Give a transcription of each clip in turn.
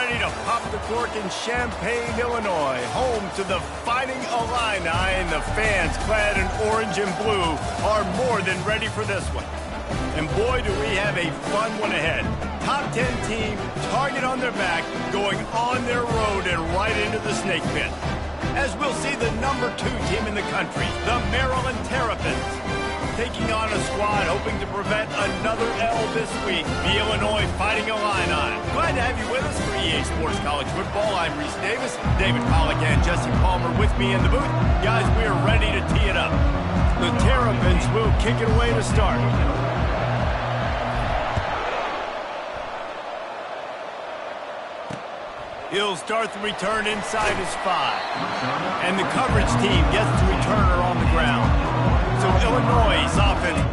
ready to pop the cork in Champaign, Illinois, home to the Fighting Illini, and the fans clad in orange and blue are more than ready for this one. And boy, do we have a fun one ahead. Top 10 team, target on their back, going on their road and right into the snake pit. As we'll see the number 2 team in the country, the Maryland Terrapins, taking on a squad hoping to prevent another L this week, the Illinois Fighting Illini. Glad to have you with us for EA Sports College Football. I'm Reese Davis, David Pollack and Jesse Palmer with me in the booth. Guys, we are ready to tee it up. The Terrapins will kick it away to start. He'll start the return inside his 5. And the coverage team gets the returner on the ground. So Illinois' offense.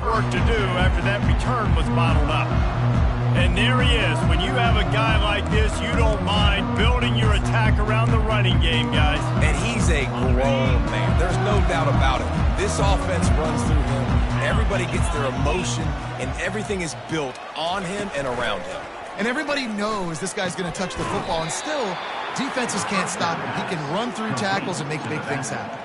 Work to do after that return was bottled up. And there he is. When you have a guy like this, you don't mind building your attack around the running game, guys. And he's a grown man. There's no doubt about it. This offense runs through him. Everybody gets their emotion, and everything is built on him and around him. And everybody knows this guy's going to touch the football, and still, defenses can't stop him. He can run through tackles and make big things happen.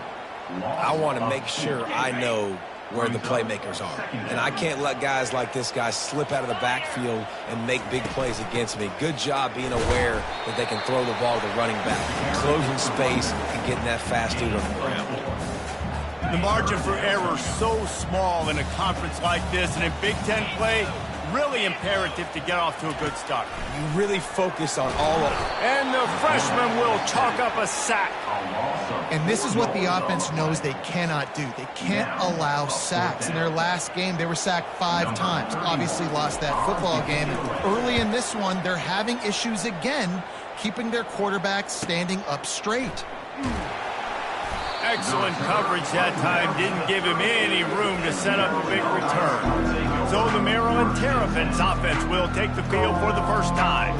I want to make sure I know where the playmakers are. And I can't let guys like this guy slip out of the backfield and make big plays against me. Good job being aware that they can throw the ball to the running back, closing space and getting that fast dude on the ground. The margin for error so small in a conference like this, and in Big Ten play, really imperative to get off to a good start. You really focus on all of it. And the freshman will chalk up a sack. And this is what the offense knows they cannot do. They can't allow sacks. In their last game, they were sacked 5 times. Obviously lost that football game. Early in this one, they're having issues again, keeping their quarterback standing up straight. Excellent coverage that time. Didn't give him any room to set up a big return. So the Maryland Terrapins offense will take the field for the first time.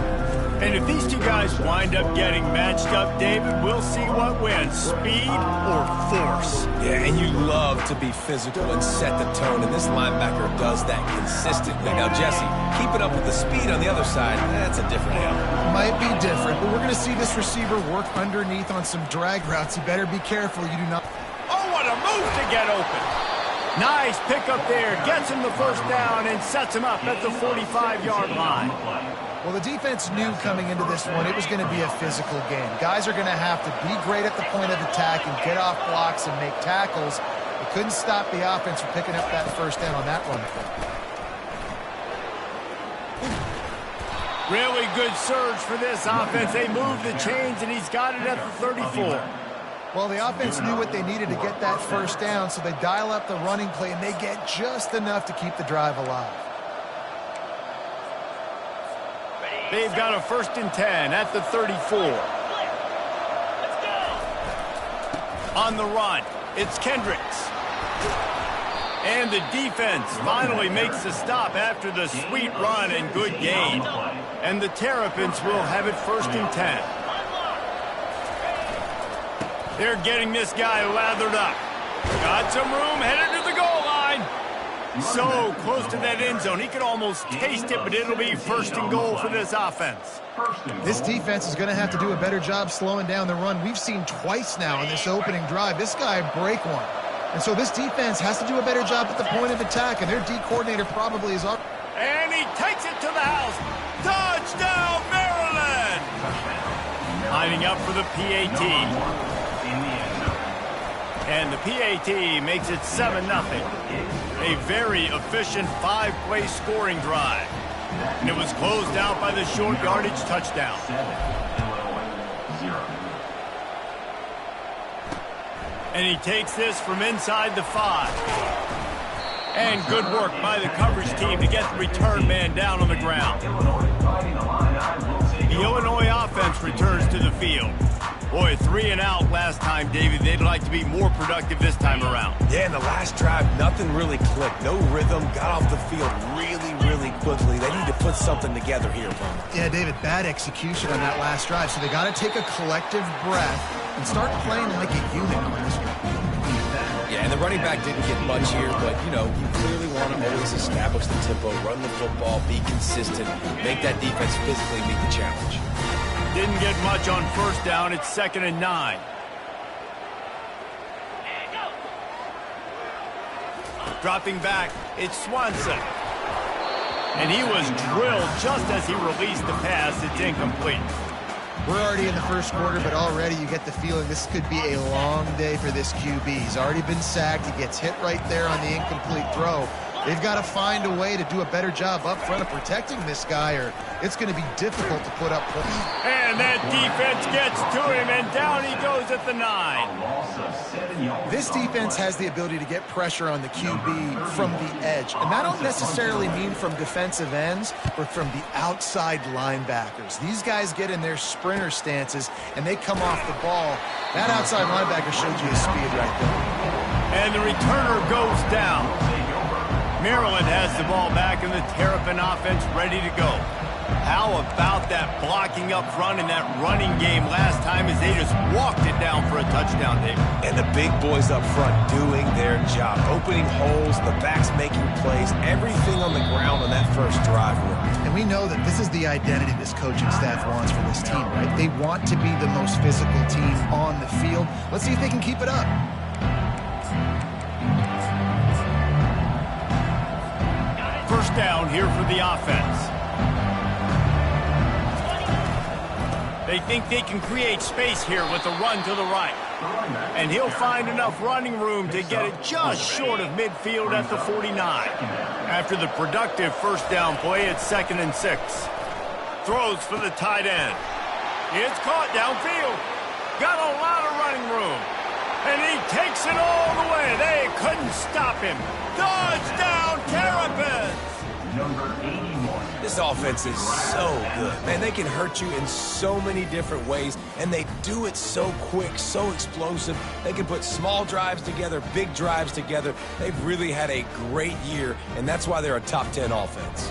And if these two guys wind up getting matched up, David, we'll see what wins, speed or force. Yeah, and you love to be physical and set the tone, and this linebacker does that consistently. Now, Jesse, keeping up with the speed on the other side, that's a different animal. Might be different, but we're going to see this receiver work underneath on some drag routes. You better be careful you do not... Oh, what a move to get open. Nice pickup there, gets him the first down and sets him up at the 45-yard line. Well, the defense knew coming into this one it was going to be a physical game. Guys are going to have to be great at the point of attack and get off blocks and make tackles. They couldn't stop the offense from picking up that first down on that run. Really good surge for this offense. They move the chains, and he's got it at the 34. Well, the offense knew what they needed to get that first down, so they dial up the running play, and they get just enough to keep the drive alive. They've got a 1st and 10 at the 34. On the run, it's Kendricks. And the defense finally makes the stop after the sweet run and good gain. And the Terrapins will have it 1st and 10. They're getting this guy lathered up. Got some room, headed to the goal line. So close to that end zone. He could almost taste it, but it'll be 1st and goal for this offense. This defense is going to have to do a better job slowing down the run. We've seen twice now in this opening drive. This guy break one. And so this defense has to do a better job at the point of attack, and their D coordinator probably is up. And he takes it to the house. Touchdown, Maryland! Lining up for the PAT. And the PAT makes it 7-0. A very efficient 5-play scoring drive. And it was closed out by the short yardage touchdown. And he takes this from inside the 5. And good work by the coverage team to get the return man down on the ground. The Illinois offense returns to the field. Boy, 3 and out last time, David. They'd like to be more productive this time around. Yeah, in the last drive, nothing really clicked. No rhythm, got off the field really quickly. They need to put something together here, Bowman. Yeah, David, bad execution on that last drive. So they got to take a collective breath and start playing like a unit on this one. Yeah, and the running back didn't get much here, but, you know, you clearly want to always establish the tempo, run the football, be consistent, make that defense physically meet the challenge. Didn't get much on first down. It's 2nd and 9. Dropping back, it's Swanson. And he was drilled just as he released the pass. It's incomplete. We're already in the first quarter, but already you get the feeling this could be a long day for this QB. He's already been sacked. He gets hit right there on the incomplete throw. They've got to find a way to do a better job up front of protecting this guy, or it's going to be difficult to put up points. And that defense gets to him, and down he goes at the 9. This defense has the ability to get pressure on the QB from the edge. And that don't necessarily mean from defensive ends, but from the outside linebackers. These guys get in their sprinter stances, and they come off the ball. That outside linebacker showed you his speed right there. And the returner goes down. Maryland has the ball back and the Terrapin offense ready to go. How about that blocking up front and that running game last time as they just walked it down for a touchdown, David? And the big boys up front doing their job. Opening holes, the backs making plays, everything on the ground on that first drive worked. And we know that this is the identity this coaching staff wants for this team, right? They want to be the most physical team on the field. Let's see if they can keep it up. First down here for the offense. They think they can create space here with a run to the right. And he'll find enough running room to get it just short of midfield at the 49. After the productive first down play, it's 2nd and 6. Throws for the tight end. It's caught downfield. Got a lot of running room. And he takes it all the way. They couldn't stop him. Touchdown, Terrapins! Number 81. This offense is so good. Man, they can hurt you in so many different ways, and they do it so quick, so explosive. They can put small drives together, big drives together. They've really had a great year, and that's why they're a top 10 offense.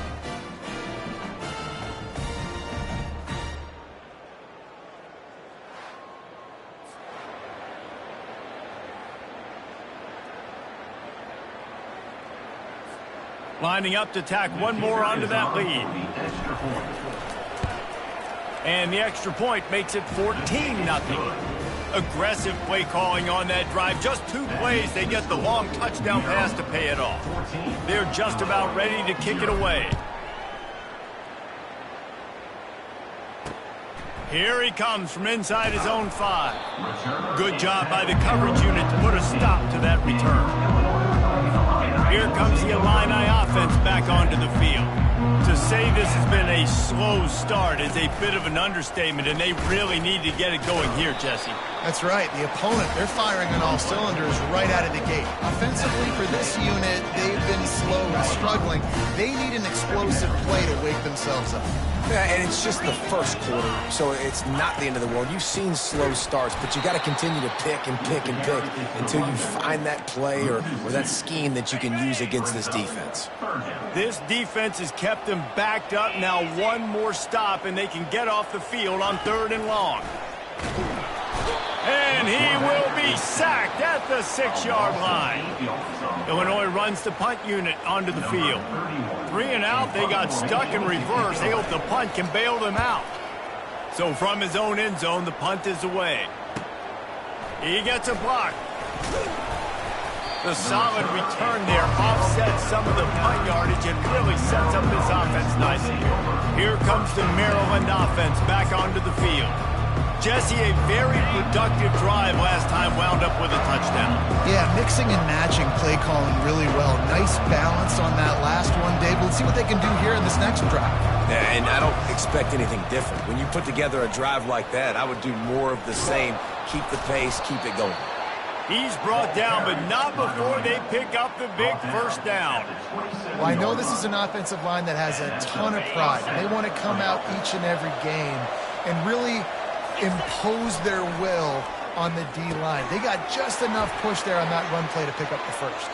Lining up to tack one more onto that lead. And the extra point makes it 14-0. Aggressive play calling on that drive. Just 2 plays, they get the long touchdown pass to pay it off. They're just about ready to kick it away. Here he comes from inside his own 5. Good job by the coverage unit to put a stop to that return. Here comes the Illini offense back onto the field. To say this has been a slow start is a bit of an understatement, and they really need to get it going here, Jesse. That's right. The opponent, they're firing on all cylinders right out of the gate. Offensively, for this unit, they've been slow and struggling. They need an explosive play to wake themselves up. Yeah, and it's just the first quarter, so it's not the end of the world. You've seen slow starts, but you got to continue to pick and pick and pick until you find that play or that scheme that you can use against this defense. This defense has kept them backed up. Now one more stop, and they can get off the field on 3rd and long. And he will be sacked at the 6-yard line. Illinois runs the punt unit onto the field. 3 and out, they got stuck in reverse. They hope the punt can bail them out. So from his own end zone, the punt is away. He gets a block. The solid return there offsets some of the punt yardage and really sets up this offense nicely. Here comes the Maryland offense back onto the field. Jesse, a very productive drive last time wound up with a touchdown. Yeah, mixing and matching play calling really well. Nice balance on that last one, Dave. Let's see what they can do here in this next drive. Yeah, and I don't expect anything different. When you put together a drive like that, I would do more of the same. Keep the pace, keep it going. He's brought down, but not before they pick up the big first down. Well, I know this is an offensive line that has a ton of pride. They want to come out each and every game and really impose their will on the D-line. They got just enough push there on that run play to pick up the first.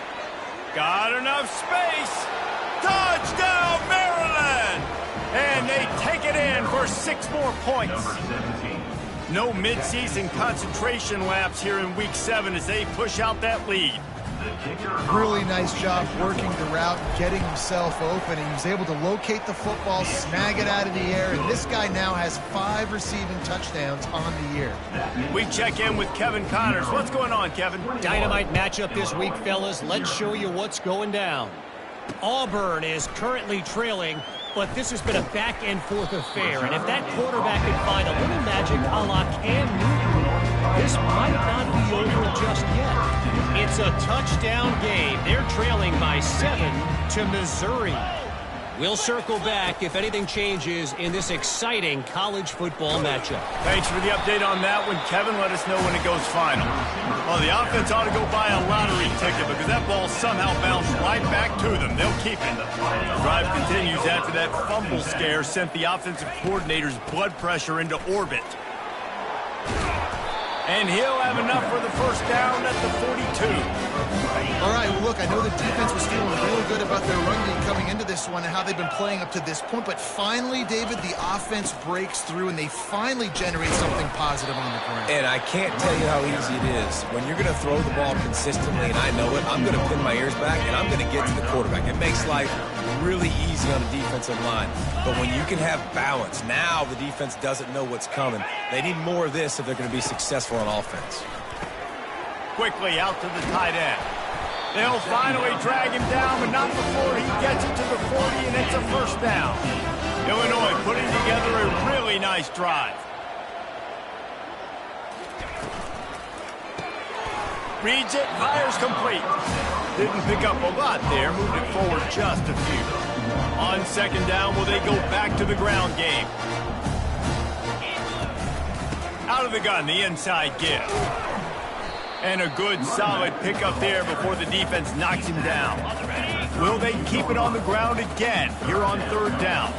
Got enough space. Touchdown, Maryland! And they take it in for 6 more points. No midseason concentration laps here in Week 7 as they push out that lead. Really nice job working the route, getting himself open. He was able to locate the football, snag it out of the air, and this guy now has 5 receiving touchdowns on the year. We check in with Kevin Connors. What's going on, Kevin? Dynamite matchup this week, fellas. Let's show you what's going down. Auburn is currently trailing, but this has been a back-and-forth affair, and if that quarterback can find a little magic a la Cam Newton, this might not be over just yet. It's a touchdown game. They're trailing by 7 to Missouri. We'll circle back if anything changes in this exciting college football matchup. Thanks for the update on that one, Kevin. Let us know when it goes final. Well, the offense ought to go buy a lottery ticket because that ball somehow bounced right back to them. They'll keep it. The drive continues after that fumble scare sent the offensive coordinator's blood pressure into orbit. And he'll have enough for the first down at the 42. All right, well, look, I know the defense was feeling really good about their run game coming into this one and how they've been playing up to this point, but finally, David, the offense breaks through and they finally generate something positive on the ground. And I can't tell you how easy it is. When you're going to throw the ball consistently, and I know it, I'm going to pin my ears back, and I'm going to get to the quarterback. It makes life really easy on the defensive line. But when you can have balance, now the defense doesn't know what's coming. They need more of this if they're going to be successful on offense. Quickly out to the tight end. They'll finally drag him down, but not before he gets it to the 40, and it's a first down. Illinois putting together a really nice drive. Reads it, fires complete. Didn't pick up a lot there, moved it forward just a few. On second down, will they go back to the ground game? Out of the gun, the inside give. And a good, solid pickup there before the defense knocks him down. Will they keep it on the ground again here on third down?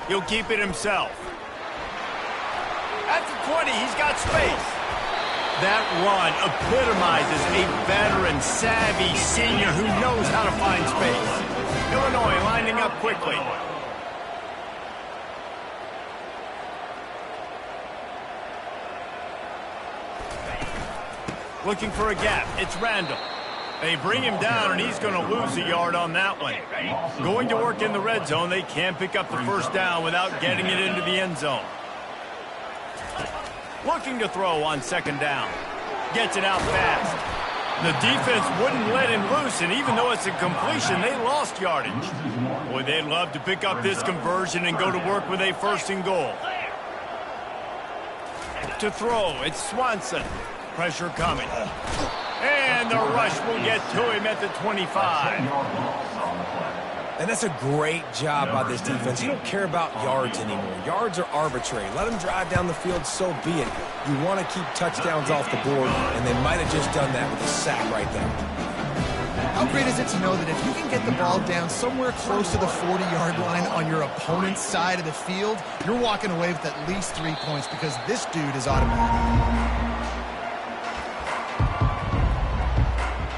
He'll keep it himself. At the 20, he's got space. That run epitomizes a veteran, savvy senior who knows how to find space. Illinois lining up quickly. Looking for a gap. It's Randall. They bring him down, and he's going to lose a yard on that one. Going to work in the red zone. They can't pick up the first down without getting it into the end zone. Looking to throw on second down. Gets it out fast. The defense wouldn't let him loose, and even though it's a completion, they lost yardage. Boy, they'd love to pick up this conversion and go to work with a first and goal. To throw, it's Swanson. Pressure coming. And the rush will get to him at the 25. And that's a great job by this defense. You don't care about yards anymore. Yards are arbitrary. Let them drive down the field, so be it. You want to keep touchdowns off the board, and they might have just done that with a sack right there. How great is it to know that if you can get the ball down somewhere close to the 40-yard line on your opponent's side of the field, you're walking away with at least 3 points because this dude is automatic.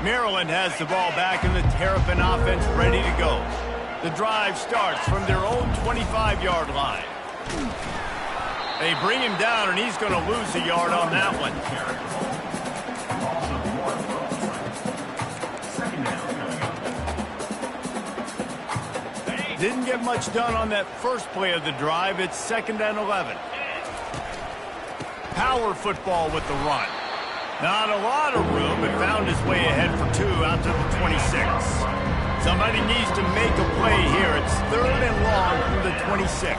Maryland has the ball back in the Terrapin offense ready to go. The drive starts from their own 25-yard line. They bring him down, and he's going to lose a yard on that one. Didn't get much done on that first play of the drive. It's 2nd and 11. Power football with the run. Not a lot of room, but found his way ahead for 2 out to the 26. Somebody needs to make a play here. It's 3rd and long from the 26.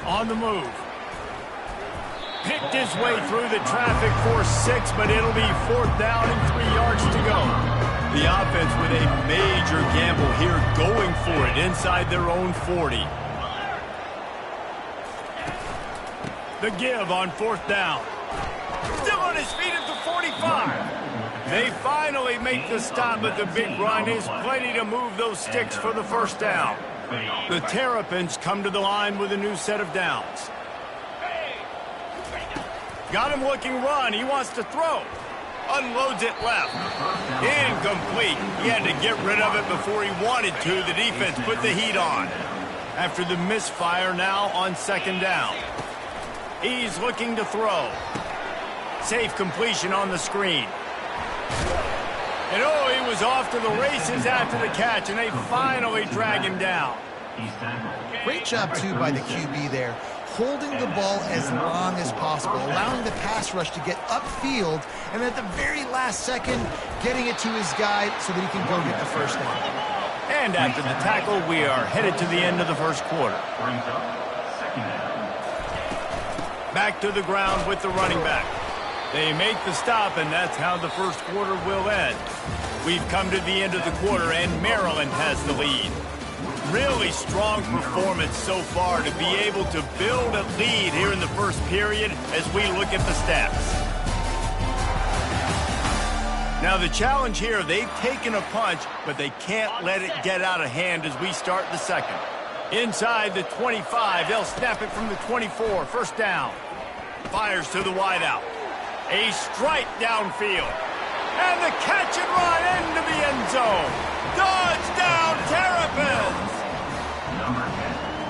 On the move. Picked his way through the traffic for 6, but it'll be 4th down and 3 yards to go. The offense with a major gamble here, going for it inside their own 40. The give on 4th down. Still on his feet at the 45. They finally make the stop, but the big run is plenty to move those sticks for the 1st down. The Terrapins come to the line with a new set of downs. Got him looking run. He wants to throw. Unloads it left. Incomplete. He had to get rid of it before he wanted to. The defense put the heat on. After the misfire, now on 2nd down. He's looking to throw. Safe completion on the screen. And oh, he was off to the races after the catch, and they finally drag him down. Great job, too, by the QB there. Holding the ball as long as possible, allowing the pass rush to get upfield, and at the very last second, getting it to his guy so that he can go get the 1st down. And after the tackle, we are headed to the end of the 1st quarter. Back to the ground with the running back. They make the stop, and that's how the 1st quarter will end. We've come to the end of the quarter, and Maryland has the lead. Really strong performance so far to be able to build a lead here in the 1st period as we look at the stats. Now the challenge here, they've taken a punch, but they can't let it get out of hand as we start the 2nd. Inside the 25, they'll snap it from the 24, 1st down. Fires to the wideout. A strike downfield. And the catch and run into the end zone. Touchdown, Terrapins!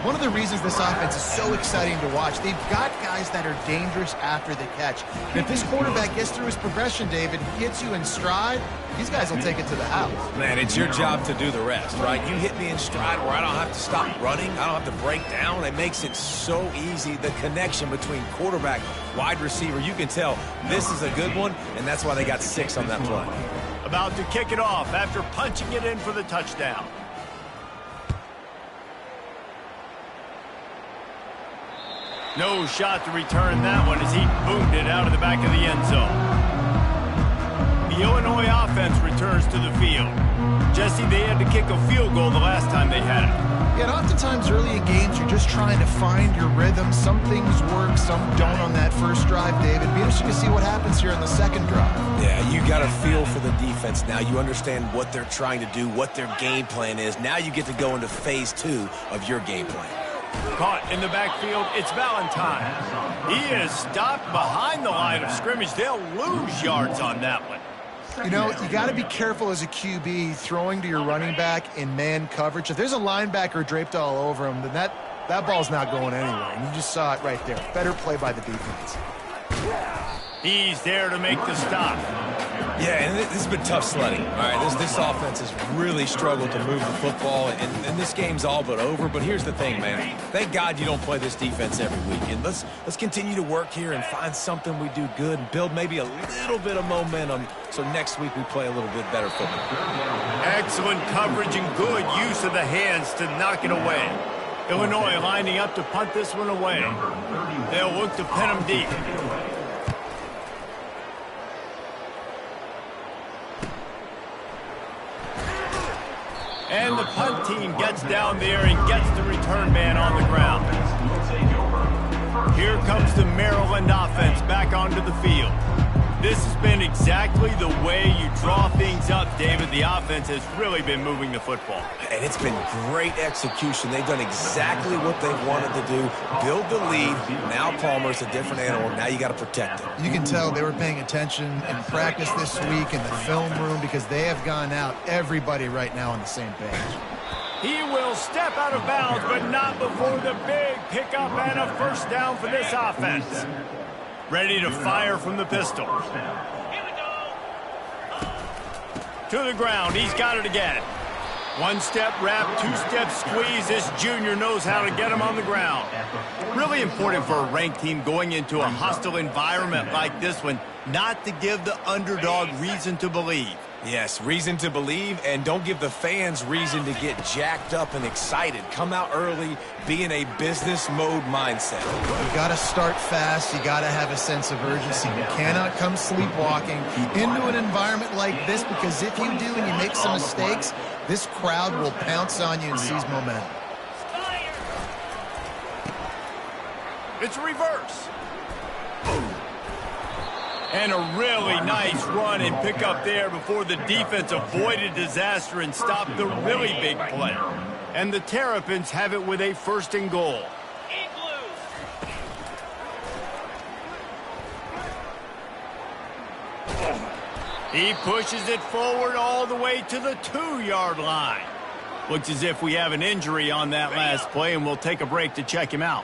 One of the reasons this offense is so exciting to watch, they've got guys that are dangerous after the catch. And if this quarterback gets through his progression, David, gets you in stride, these guys will take it to the house. Man, it's your job to do the rest, right? You hit me in stride where I don't have to stop running. I don't have to break down. It makes it so easy. The connection between quarterback, wide receiver, you can tell this is a good one, and that's why they got 6 on that play. About to kick it off after punching it in for the touchdown. No shot to return that one as he boomed it out of the back of the end zone. The Illinois offense returns to the field. Jesse, they had to kick a field goal the last time they had it. Yeah, and oftentimes early in games, you're just trying to find your rhythm. Some things work, some don't on that first drive, David. Be interesting to see what happens here in the 2nd drive. Yeah, you got a feel for the defense now. You understand what they're trying to do, what their game plan is. Now you get to go into phase 2 of your game plan. Caught in the backfield, it's Valentine. He is stopped behind the line of scrimmage. They'll lose yards on that one. You know, you got to be careful as a QB throwing to your running back in man coverage. If there's a linebacker draped all over him, then that ball's not going anywhere. And you just saw it right there. Better play by the defense. He's there to make the stop. Yeah, and this has been tough sledding. All right, this offense has really struggled to move the football, and this game's all but over. But here's the thing, man. Thank God you don't play this defense every week. And let's continue to work here and find something we do good and build maybe a little bit of momentum so next week we play a little bit better football. Excellent coverage and good use of the hands to knock it away. Illinois lining up to punt this one away. They'll look to pin him deep. And the punt team gets down there and gets the return man on the ground. Here comes the Maryland offense back onto the field. This has been exactly the way you draw things up, David. The offense has really been moving the football. And it's been great execution. They've done exactly what they wanted to do. Build the lead. Now Palmer's a different animal. Now you got to protect him. You can tell they were paying attention in practice this week in the film room because they have gone out, everybody right now on the same page. He will step out of bounds, but not before the big pickup and a 1st down for this offense. Ready to fire from the pistol. To the ground. He's got it again. 1-step wrap, 2-step squeeze. This junior knows how to get him on the ground. Really important for a ranked team going into a hostile environment like this one not to give the underdog reason to believe. Yes, reason to believe, and don't give the fans reason to get jacked up and excited. Come out early, be in a business mode mindset. You got to start fast. You got to have a sense of urgency. You cannot come sleepwalking into an environment like this, because if you do and you make some mistakes, this crowd will pounce on you and seize momentum. It's reverse. And a really nice run and pick up there before the defense avoided disaster and stopped the really big play. And the Terrapins have it with a 1st and goal. He pushes it forward all the way to the 2-yard line. Looks as if we have an injury on that last play, and we'll take a break to check him out.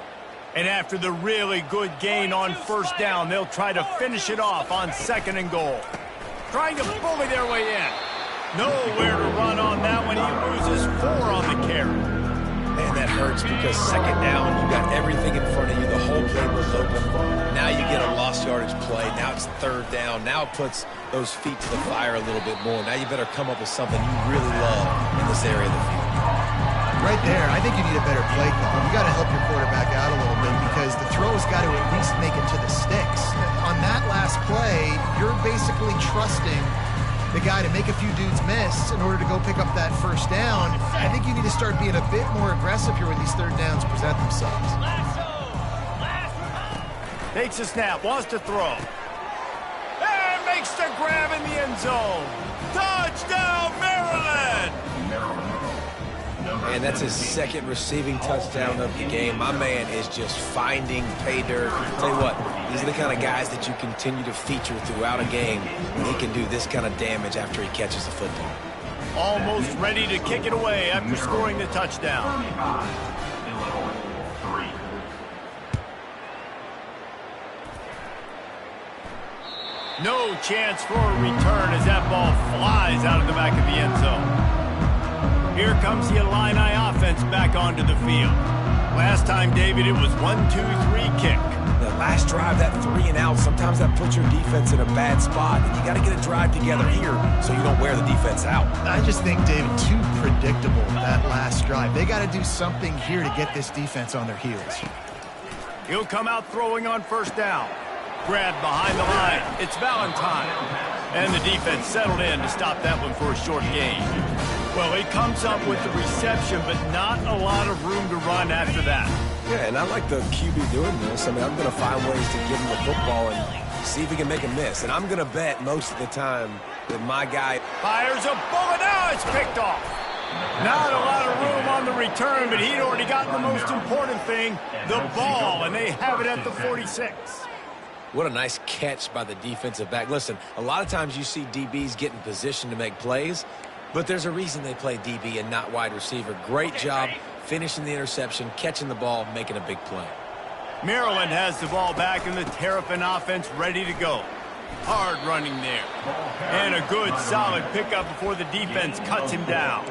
And after the really good gain on 1st down, they'll try to finish it off on 2nd and goal. Trying to bully their way in. Nowhere to run on that one. He loses 4 on the carry. Man, that hurts, because 2nd down, you got everything in front of you. The whole game was open. Now you get a lost yardage play. Now it's 3rd down. Now it puts those feet to the fire a little bit more. Now you better come up with something you really love in this area of the field. Right there, I think you need a better play call. You got to help your quarterback out a little bit, because the throw's got to at least make it to the sticks. On that last play, you're basically trusting the guy to make a few dudes miss in order to go pick up that 1st down. I think you need to start being a bit more aggressive here when these 3rd downs present themselves. Takes a snap, wants to throw. And makes the grab in the end zone. Touchdown, Maryland! And that's his 2nd receiving touchdown of the game. My man is just finding pay dirt. Tell you what, these are the kind of guys that you continue to feature throughout a game. He can do this kind of damage after he catches the football. Almost ready to kick it away after scoring the touchdown. No chance for a return as that ball flies out of the back of the end zone. Here comes the Illini offense back onto the field. Last time, David, it was 1-2-3 kick. The last drive, that 3 and out, sometimes that puts your defense in a bad spot. And you got to get a drive together here so you don't wear the defense out. I just think, David, too predictable, that last drive. They got to do something here to get this defense on their heels. He'll come out throwing on 1st down. Grabbed behind the line. It's Valentine. And the defense settled in to stop that one for a short gain. Well, he comes up with the reception, but not a lot of room to run after that. Yeah, and I like the QB doing this. I mean, I'm going to find ways to give him the football and see if he can make a miss. And I'm going to bet most of the time that my guy fires a bullet. Now it's picked off. Not a lot of room on the return, but he'd already gotten the most important thing, the ball, and they have it at the 46. What a nice catch by the defensive back. Listen, a lot of times you see DBs get in position to make plays, but there's a reason they play DB and not wide receiver. Great job finishing the interception, catching the ball, making a big play. Maryland has the ball back, and the Terrapin offense ready to go. Hard running there. And a good, solid pickup before the defense cuts him down.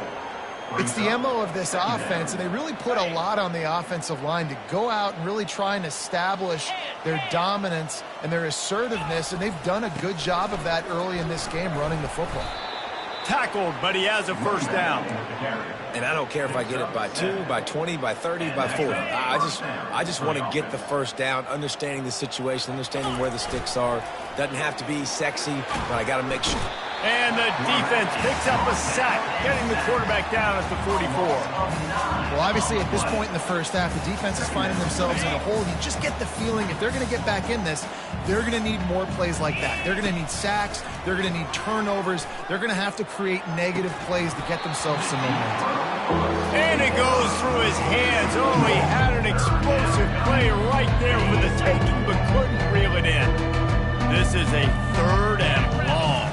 It's the MO of this offense, and they really put a lot on the offensive line to go out and really try and establish their dominance and their assertiveness, and they've done a good job of that early in this game running the football. Tackled, but he has a 1st down. And I don't care if I get it by 2, by 20, by 30, by 40. I just want to get the 1st down, understanding the situation, understanding where the sticks are. Doesn't have to be sexy, but I got to make sure. And the defense picks up a sack, getting the quarterback down at the 44. Well, obviously, at this point in the 1st half, the defense is finding themselves in a hole. You just get the feeling if they're going to get back in this, they're going to need more plays like that. They're going to need sacks. They're going to need turnovers. They're going to have to create negative plays to get themselves some momentum. And it goes through his hands. Oh, he had an explosive play right there for the taking, but couldn't reel it in. This is a 3rd and long.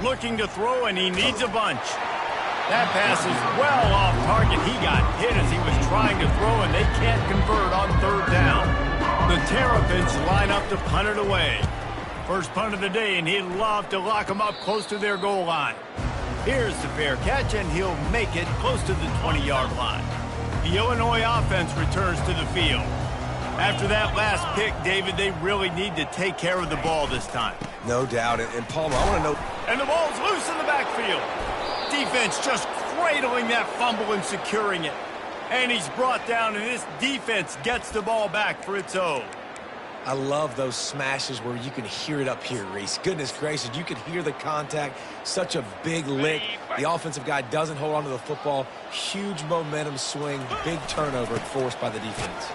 Looking to throw, and he needs a bunch. That pass is well off target. He got hit as he was trying to throw, and they can't convert on 3rd down. The Terrapins line up to punt it away. First punt of the day, and he'd love to lock them up close to their goal line. Here's the fair catch, and he'll make it close to the 20-yard line. The Illinois offense returns to the field. After that last pick, David, they really need to take care of the ball this time. No doubt. And Palmer, I want to know And the ball's loose in the backfield. Defense just cradling that fumble and securing it. And he's brought down, and this defense gets the ball back for its own. I love those smashes where you can hear it up here, Reese. Goodness gracious, you can hear the contact. Such a big lick. The offensive guy doesn't hold on to the football. Huge momentum swing, big turnover forced by the defense.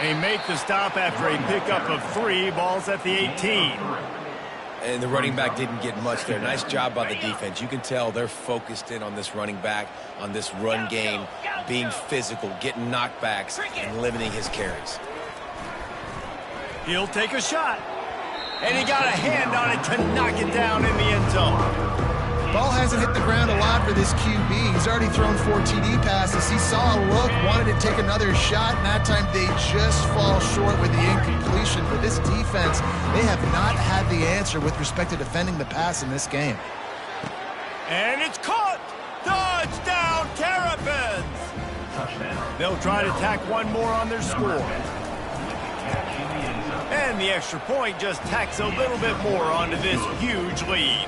They make the stop after a pickup of 3 balls at the 18. And the running back didn't get much there. Nice job by the defense. You can tell they're focused in on this running back, on this run game, being physical, getting knockbacks, and limiting his carries. He'll take a shot. And he got a hand on it to knock it down in the end zone. Ball hasn't hit the ground a lot for this QB. He's already thrown 4 TD passes. He saw a look, wanted to take another shot, and that time they just fall short with the incompletion. But this defense, they have not had the answer with respect to defending the pass in this game. And it's caught! Touchdown, Terrapins! They'll try to tack one more on their score. And the extra point just tacks a little bit more onto this huge lead.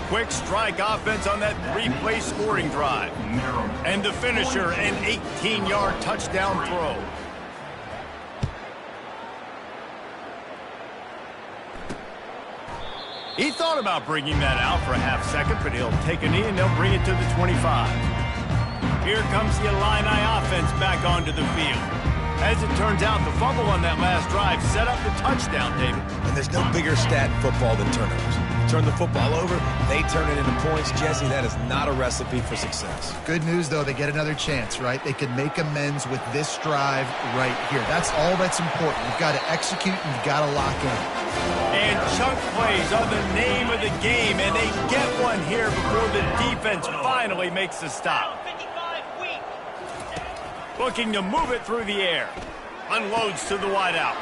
Quick strike offense on that 3-play scoring drive. And the finisher, an 18-yard touchdown throw. He thought about bringing that out for a half second, but he'll take a knee and they'll bring it to the 25. Here comes the Illini offense back onto the field. As it turns out, the fumble on that last drive set up the touchdown, David. And there's no bigger stat in football than turnovers. Turn the football over, they turn it into points. Jesse, that is not a recipe for success. Good news, though, they get another chance, right? They can make amends with this drive right here. That's all that's important. You've got to execute and you've got to lock in. And chunk plays are the name of the game, and they get one here before the defense finally makes the stop. Looking to move it through the air. Unloads to the wideout.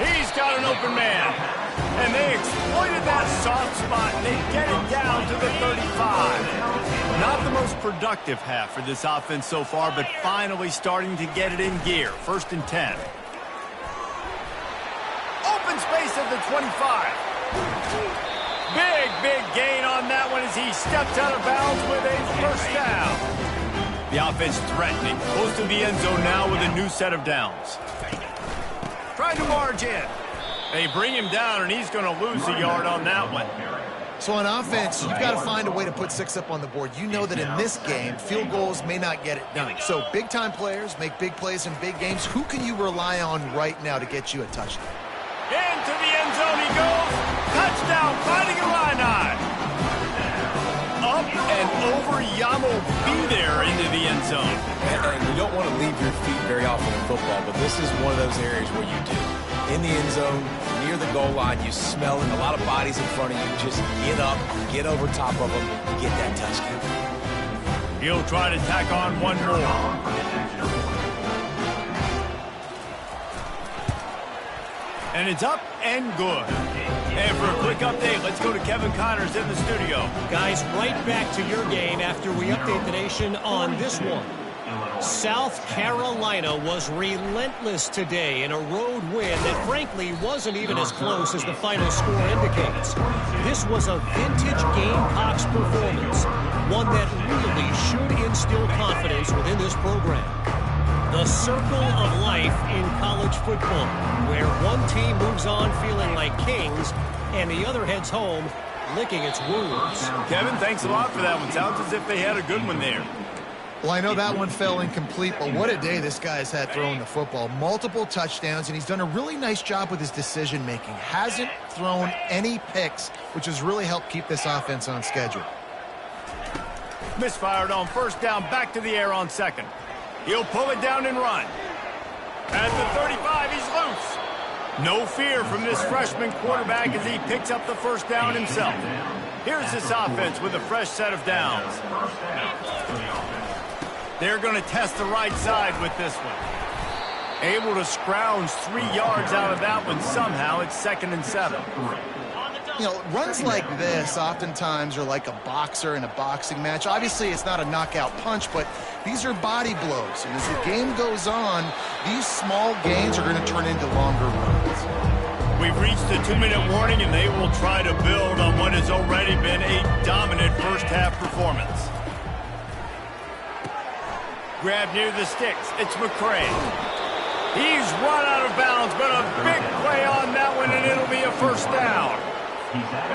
He's got an open man. And they exploited that soft spot, and they get it down to the 35. Not the most productive half for this offense so far, but finally starting to get it in gear. 1st and 10. Open space at the 25. Big gain on that one as he stepped out of bounds with a 1st down. The offense threatening, close to the end zone now with a new set of downs. Trying to barge in. They bring him down, and he's going to lose a yard on that one. So on offense, you've got to find a way to put 6 up on the board. You know that in this game, field goals may not get it done. So big-time players make big plays in big games. Who can you rely on right now to get you a touchdown? Into the end zone he goes. Touchdown, Fighting Illini. Up and over Yamo be there into the end zone. And you don't want to leave your feet very often in football, but this is one of those areas where you do. In the end zone, near the goal line, you smell it. A lot of bodies in front of you. Just get up, get over top of them, get that touchdown. He'll try to tack on one more. And it's up and good. And for a quick update, let's go to Kevin Connors in the studio. Guys, right back to your game after we update the nation on this one. South Carolina was relentless today in a road win that frankly wasn't even as close as the final score indicates. This was a vintage Gamecocks performance, one that really should instill confidence within this program. The circle of life in college football, where one team moves on feeling like kings and the other heads home licking its wounds. Kevin, thanks a lot for that one. Sounds as if they had a good one there. Well, I know that one fell incomplete, but what a day this guy's had throwing the football. Multiple touchdowns, and he's done a really nice job with his decision-making. Hasn't thrown any picks, which has really helped keep this offense on schedule. Misfired on 1st down, back to the air on 2nd. He'll pull it down and run. At the 35, he's loose. No fear from this freshman quarterback as he picks up the 1st down himself. Here's this offense with a fresh set of downs. They're going to test the right side with this one. Able to scrounge 3 yards out of that one somehow. It's 2nd and 7. You know, runs like this oftentimes are like a boxer in a boxing match. Obviously, it's not a knockout punch, but these are body blows. And as the game goes on, these small gains are going to turn into longer runs. We've reached the 2-minute warning, and they will try to build on what has already been a dominant first-half performance. Grab near the sticks. It's McCray. He's run out of bounds, but a big play on that one, and it'll be a first down.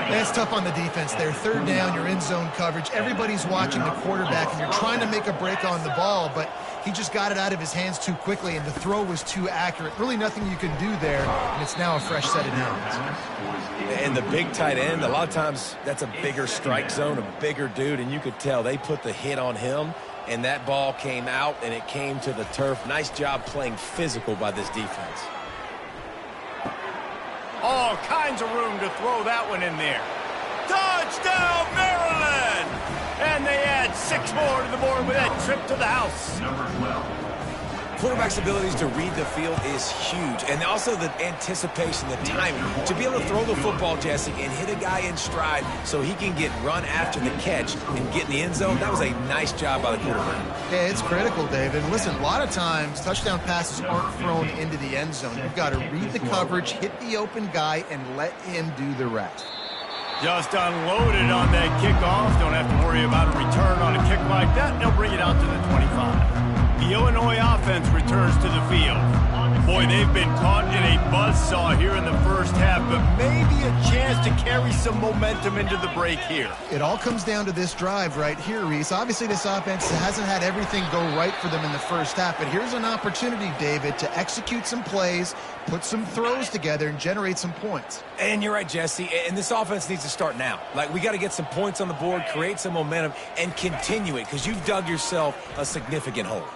That's tough on the defense there. Third down, you're in zone coverage. Everybody's watching the quarterback, and you're trying to make a break on the ball, but he just got it out of his hands too quickly, and the throw was too accurate. Really nothing you can do there, and it's now a fresh set of downs. And the big tight end, a lot of times that's a bigger strike zone, a bigger dude, and you could tell they put the hit on him, and that ball came out, and it came to the turf. Nice job playing physical by this defense. All kinds of room to throw that one in there. Touchdown, Maryland! And they add 6 more to the board with that trip to the house. Number 12. Quarterback's abilities to read the field is huge, and also the anticipation, the timing. To be able to throw the football, Jesse, and hit a guy in stride so he can get run after the catch and get in the end zone, that was a nice job by the quarterback. Yeah, it's critical, David. Listen, a lot of times touchdown passes aren't thrown into the end zone. You've got to read the coverage, hit the open guy, and let him do the rest. Just unloaded on that kickoff. Don't have to worry about a return on a kick like that. They'll bring it out to the 25. The Illinois offense returns to the field. Boy, they've been caught in a buzzsaw here in the first half, but maybe a chance to carry some momentum into the break here. It all comes down to this drive right here, Reese. Obviously, this offense hasn't had everything go right for them in the first half, but here's an opportunity, David, to execute some plays, put some throws together, and generate some points. And you're right, Jesse, and this offense needs to start now. Like, we got to get some points on the board, create some momentum, and continue it, because you've dug yourself a significant hole.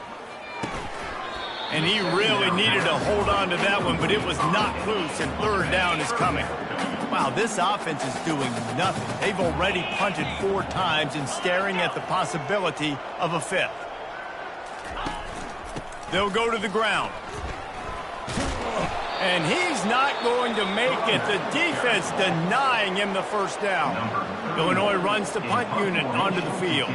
And he really needed to hold on to that one, but it was knocked loose, and third down is coming. Wow, this offense is doing nothing. They've already punted 4 times and staring at the possibility of a 5th. They'll go to the ground. And he's not going to make it. The defense denying him the first down. Illinois runs the punt unit onto the field.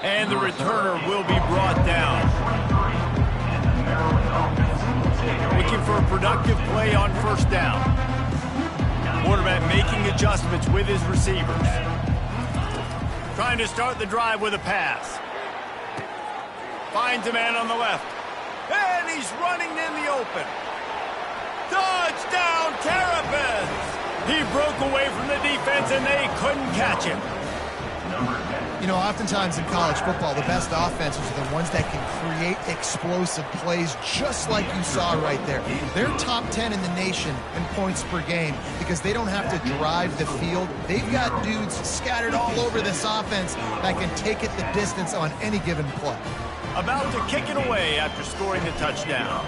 And the returner will be brought down. Looking for a productive play on first down. Quarterback making adjustments with his receivers. Trying to start the drive with a pass. Finds a man on the left. And he's running in the open. Touchdown, Terrapins! He broke away from the defense and they couldn't catch him. You know, oftentimes in college football, the best offenses are the ones that can create explosive plays just like you saw right there. They're top 10 in the nation in points per game because they don't have to drive the field. They've got dudes scattered all over this offense that can take it the distance on any given play. About to kick it away after scoring the touchdown.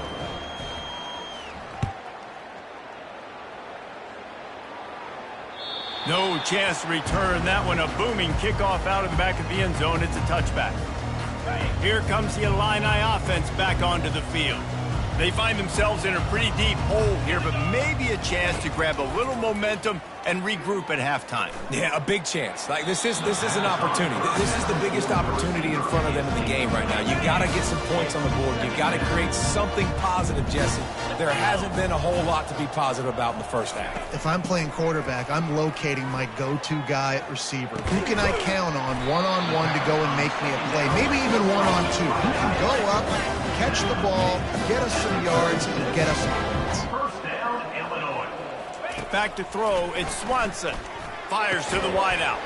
No chance to return that one. A booming kickoff out of the back of the end zone. It's a touchback. Here comes the Illini offense back onto the field. They find themselves in a pretty deep hole here, but maybe a chance to grab a little momentum and regroup at halftime. Yeah, a big chance. Like, this is an opportunity. This is the biggest opportunity in front of them in the game right now. You got to get some points on the board. You got to create something positive, Jesse. There hasn't been a whole lot to be positive about in the first half. If I'm playing quarterback, I'm locating my go-to guy at receiver. Who can I count on one-on-one to go and make me a play? Maybe even one-on-two. Who can go up, catch the ball, get us some yards, and get us some points. First down, Illinois. Back to throw, it's Swanson. Fires to the wideout.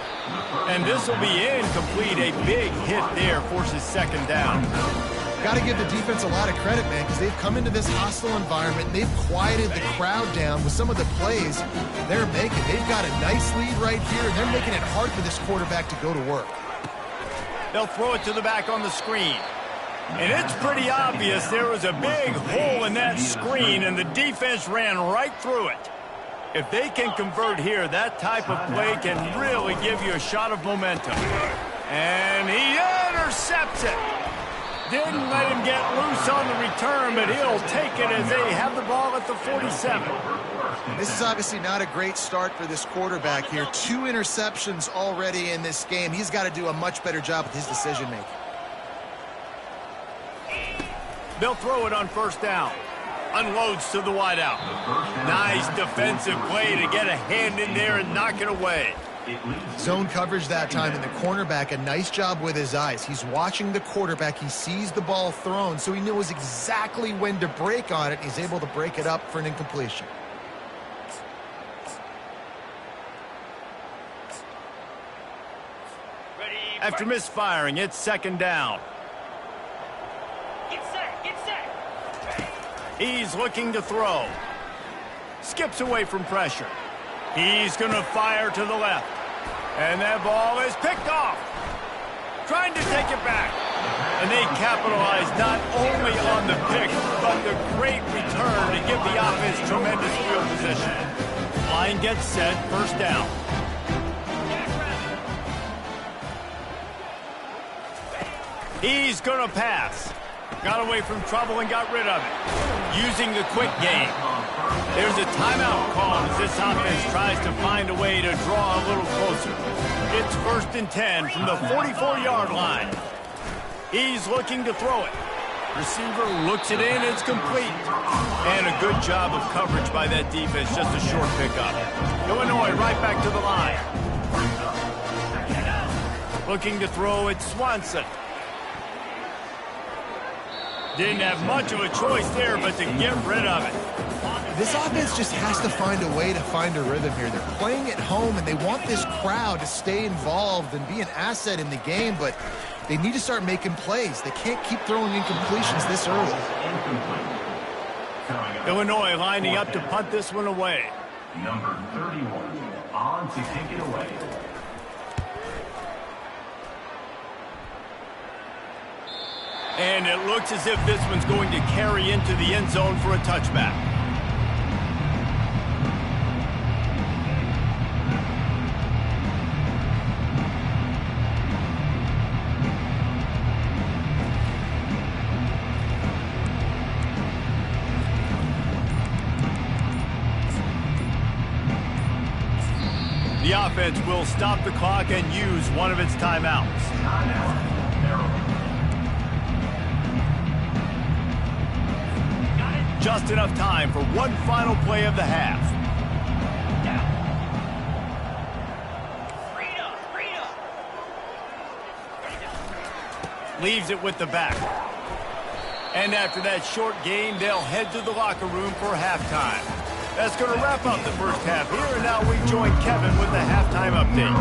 And this will be incomplete. A big hit there forces second down. Got to give the defense a lot of credit, man, because they've come into this hostile environment. They've quieted the crowd down with some of the plays they're making. They've got a nice lead right here, and they're making it hard for this quarterback to go to work. They'll throw it to the back on the screen. And it's pretty obvious there was a big hole in that screen, and the defense ran right through it. If they can convert here, that type of play can really give you a shot of momentum. And he intercepts it. Didn't let him get loose on the return, but he'll take it as they have the ball at the 47. This is obviously not a great start for this quarterback here. 2 interceptions already in this game. He's got to do a much better job with his decision-making. They'll throw it on first down. Unloads to the wideout. Nice defensive play to get a hand in there and knock it away. Zone coverage that time, and the cornerback, a nice job with his eyes. He's watching the quarterback. He sees the ball thrown, so he knows exactly when to break on it. He's able to break it up for an incompletion. After misfiring, it's second down. Get set, get set. He's looking to throw. Skips away from pressure. He's going to fire to the left. And that ball is picked off. Trying to take it back. And they capitalize not only on the pick, but the great return to give the offense tremendous field position. Line gets set, first down. He's going to pass. Got away from trouble and got rid of it. Using the quick game. There's a timeout call as this offense tries to find a way to draw a little closer. It's 1st and 10 from the 44-yard line. He's looking to throw it. Receiver looks it in, it's complete. And a good job of coverage by that defense, just a short pickup. Illinois right back to the line. Looking to throw it, Swanson. Didn't have much of a choice there, but to get rid of it. This offense just has to find a way to find a rhythm here. They're playing at home, and they want this crowd to stay involved and be an asset in the game, but they need to start making plays. They can't keep throwing incompletions this early. Illinois lining up to punt this one away. Number 31 on to take it away. And it looks as if this one's going to carry into the end zone for a touchback. The offense will stop the clock and use one of its timeouts. Just enough time for one final play of the half. Leaves it with the back. And after that short game, they'll head to the locker room for halftime. That's going to wrap up the first half here, and now we join Kevin with the halftime update.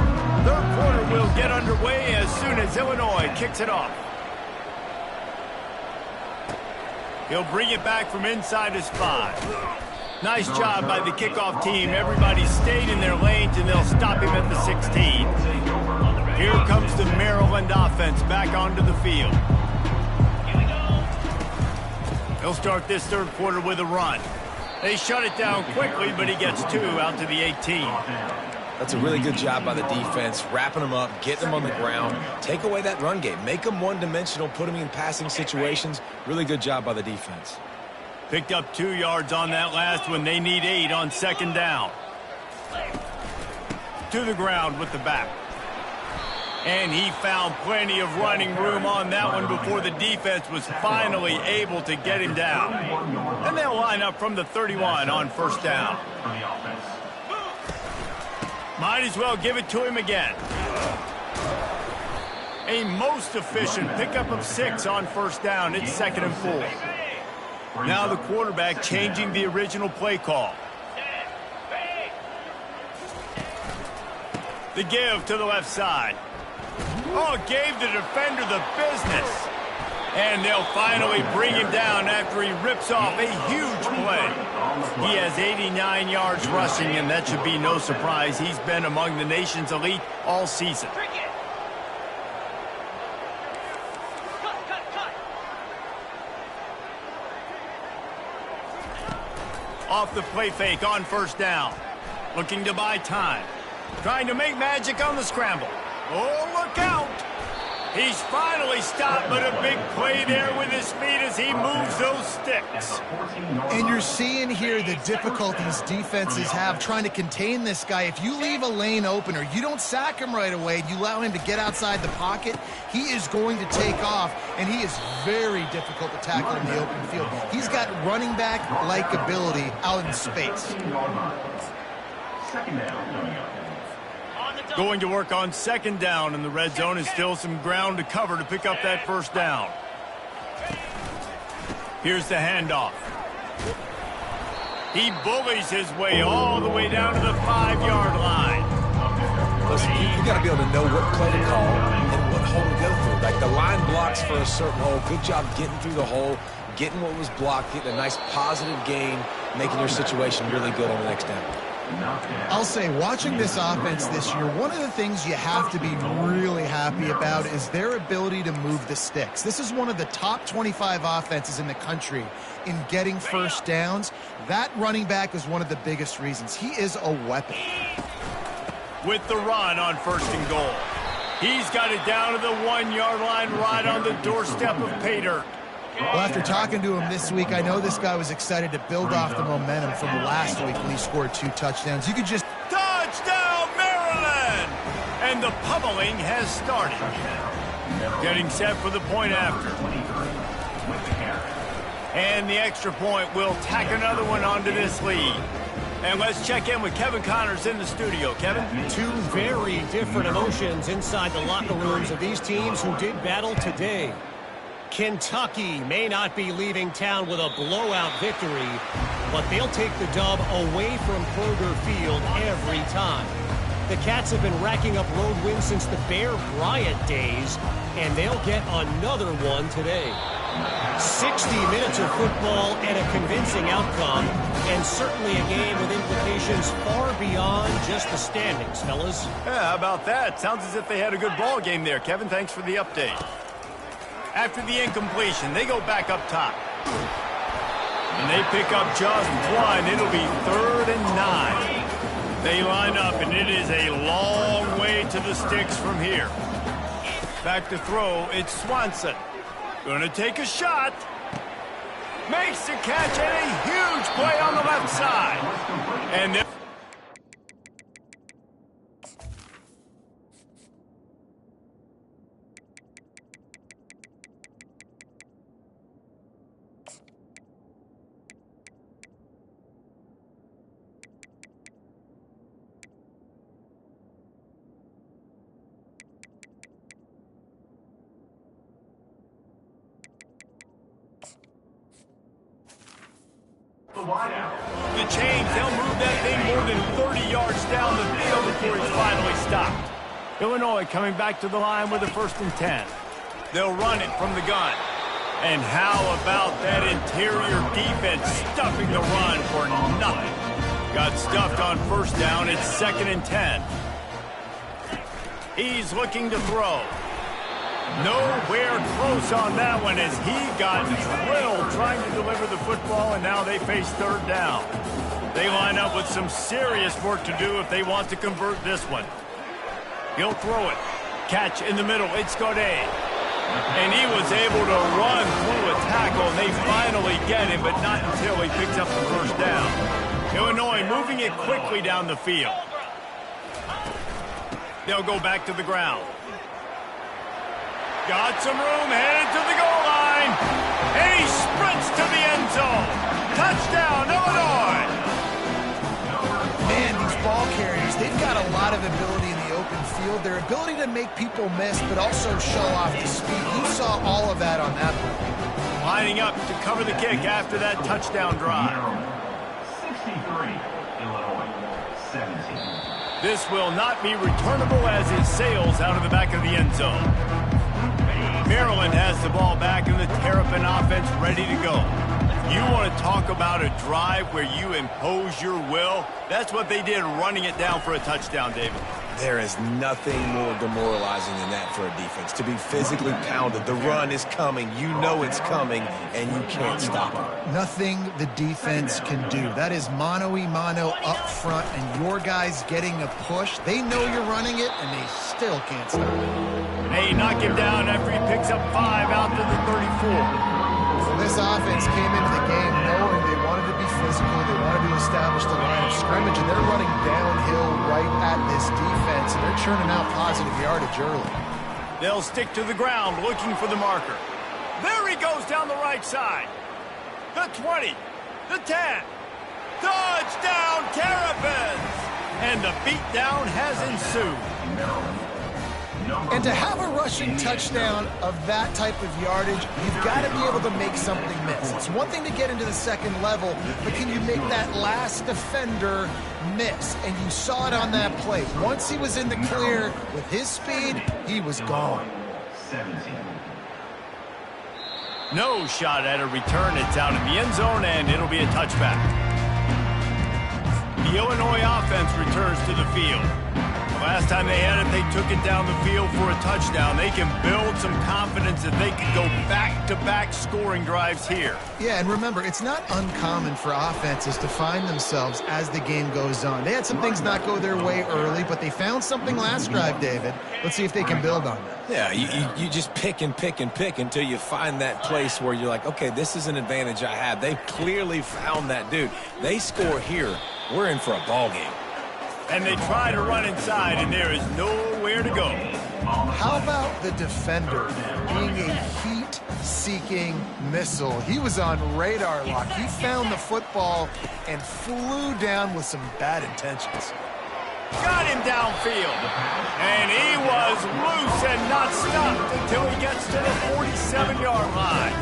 Third quarter will get underway as soon as Illinois kicks it off. He'll bring it back from inside his 5. Nice job by the kickoff team. Everybody stayed in their lanes, and they'll stop him at the 16. Here comes the Maryland offense back onto the field. He'll start this third quarter with a run. They shut it down quickly, but he gets 2 out to the 18. That's a really good job by the defense, wrapping them up, getting them on the ground. Take away that run game. Make them one-dimensional, put them in passing situations. Really good job by the defense. Picked up 2 yards on that last one. They need 8 on second down. To the ground with the back. And he found plenty of running room on that one before the defense was finally able to get him down. And they'll line up from the 31 on first down. Might as well give it to him again. A most efficient pickup of 6 on first down. It's 2nd and 4. Now the quarterback changing the original play call. The give to the left side. Oh, gave the defender the business. And they'll finally bring him down after he rips off a huge play. He has 89 yards rushing, and that should be no surprise. He's been among the nation's elite all season. Off the play fake on first down. Looking to buy time. Trying to make magic on the scramble. Oh, look out! He's finally stopped, but a big play there with his feet as he moves those sticks. And you're seeing here the difficulties defenses have trying to contain this guy. If you leave a lane open or you don't sack him right away, you allow him to get outside the pocket, he is going to take off, and he is very difficult to tackle in the open field. He's got running back-like ability out in space. Second down coming up. Going to work on second down in the red zone, and still some ground to cover to pick up that first down. Here's the handoff. He bullies his way all the way down to the 5-yard line. Listen, you got to be able to know what play to call and what hole to go through. Like the line blocks for a certain hole. Good job getting through the hole, getting what was blocked, getting a nice positive gain, making your situation really good on the next down. I'll say, watching this offense this year, one of the things you have to be really happy about is their ability to move the sticks. This is one of the top 25 offenses in the country in getting first downs. That running back is one of the biggest reasons. He is a weapon. With the run on first and goal. He's got it down to the 1-yard line right on the doorstep of pay dirt. Well, after talking to him this week, I know this guy was excited to build off the momentum from last week when he scored 2 touchdowns. You could just... Touchdown, Maryland! And the pummeling has started. Getting set for the point after. And the extra point will tack another one onto this lead. And let's check in with Kevin Connors in the studio. Kevin? 2 very different emotions inside the locker rooms of these teams who did battle today. Kentucky may not be leaving town with a blowout victory, but they'll take the dub away from Kroger Field every time. The Cats have been racking up road wins since the Bear Bryant days, and they'll get another one today. 60 minutes of football and a convincing outcome, and certainly a game with implications far beyond just the standings, fellas. Yeah, how about that? Sounds as if they had a good ball game there, Kevin. Thanks for the update. After the incompletion, they go back up top. And they pick up just one. It'll be 3rd and 9. They line up, and it is a long way to the sticks from here. Back to throw, it's Swanson. Gonna take a shot. Makes the catch, and a huge play on the left side. And then the change, they'll move that thing more than 30 yards down the field before he's finally stopped. Illinois coming back to the line with a 1st and 10. They'll run it from the gun. And how about that interior defense stuffing the run for nothing? Got stuffed on 1st down. It's 2nd and 10. He's looking to throw. Nowhere close on that one as he got drilled trying to deliver the football, and now they face 3rd down. They line up with some serious work to do if they want to convert this one. He'll throw it. Catch in the middle. It's Godet. And he was able to run through a tackle, and they finally get him, but not until he picks up the 1st down. Illinois moving it quickly down the field. They'll go back to the ground. Got some room, headed to the goal line. And he sprints to the end zone. Touchdown, Illinois. Man, these ball carriers, they've got a lot of ability in the open field. Their ability to make people miss, but also show off the speed. You saw all of that on that play. Lining up to cover the kick after that touchdown drive. 63, Illinois 17. This will not be returnable as it sails out of the back of the end zone. Maryland has the ball back and the Terrapin offense ready to go. You want to talk about a drive where you impose your will? That's what they did running it down for a touchdown, David. There is nothing more demoralizing than that for a defense. To be physically pounded, the run is coming, you know it's coming, and you can't stop it. Nothing the defense can do. That is mano-a-mano up front, and your guys getting a push. They know you're running it, and they still can't stop it. They knock him down after he picks up 5 out to the 34. So this offense came into the game knowing they wanted to be physical, they wanted to establish the line of scrimmage, and they're running downhill right at this defense, and they're churning out positive yardage early. They'll stick to the ground looking for the marker. There he goes down the right side. The 20, the 10. Touchdown, Terrapins! And the beatdown has ensued. And to have a rushing touchdown of that type of yardage, you've got to be able to make something miss. It's one thing to get into the second level, but can you make that last defender miss? And you saw it on that play. Once he was in the clear with his speed, he was gone. 17. No shot at a return. It's out in the end zone, and it'll be a touchback. The Illinois offense returns to the field. The last time they had it, they took it down the field for a touchdown. They can build some confidence that they can go back-to-back scoring drives here. Yeah, and remember, it's not uncommon for offenses to find themselves as the game goes on. They had some things not go their way early, but they found something last drive, David. Let's see if they can build on that. Yeah, you just pick and pick and pick until you find that place where you're like, okay, this is an advantage I have. They've clearly found that dude. They score here, we're in for a ball game. And they try to run inside, and there is nowhere to go. How about the defender being a heat-seeking missile? He was on radar lock. He found the football and flew down with some bad intentions. Got him downfield. And he was loose and not stopped until he gets to the 47-yard line.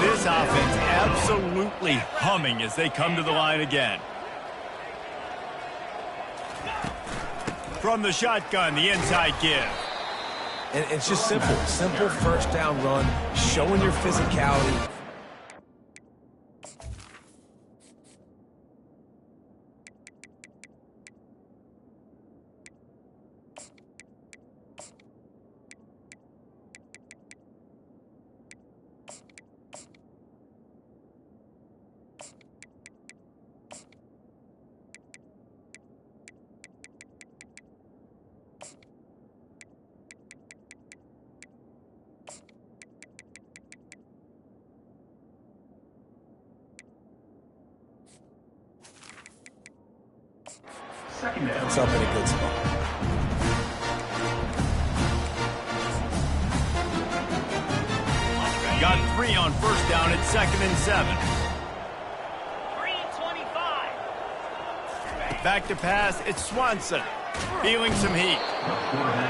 This offense absolutely humming as they come to the line again. From the shotgun, the inside give. And it's just simple first down run, showing your physicality. Second down. It's up in a good spot. Got 3 on first down at 2nd and 7. 3:25. Back to pass, it's Swanson. Feeling some heat.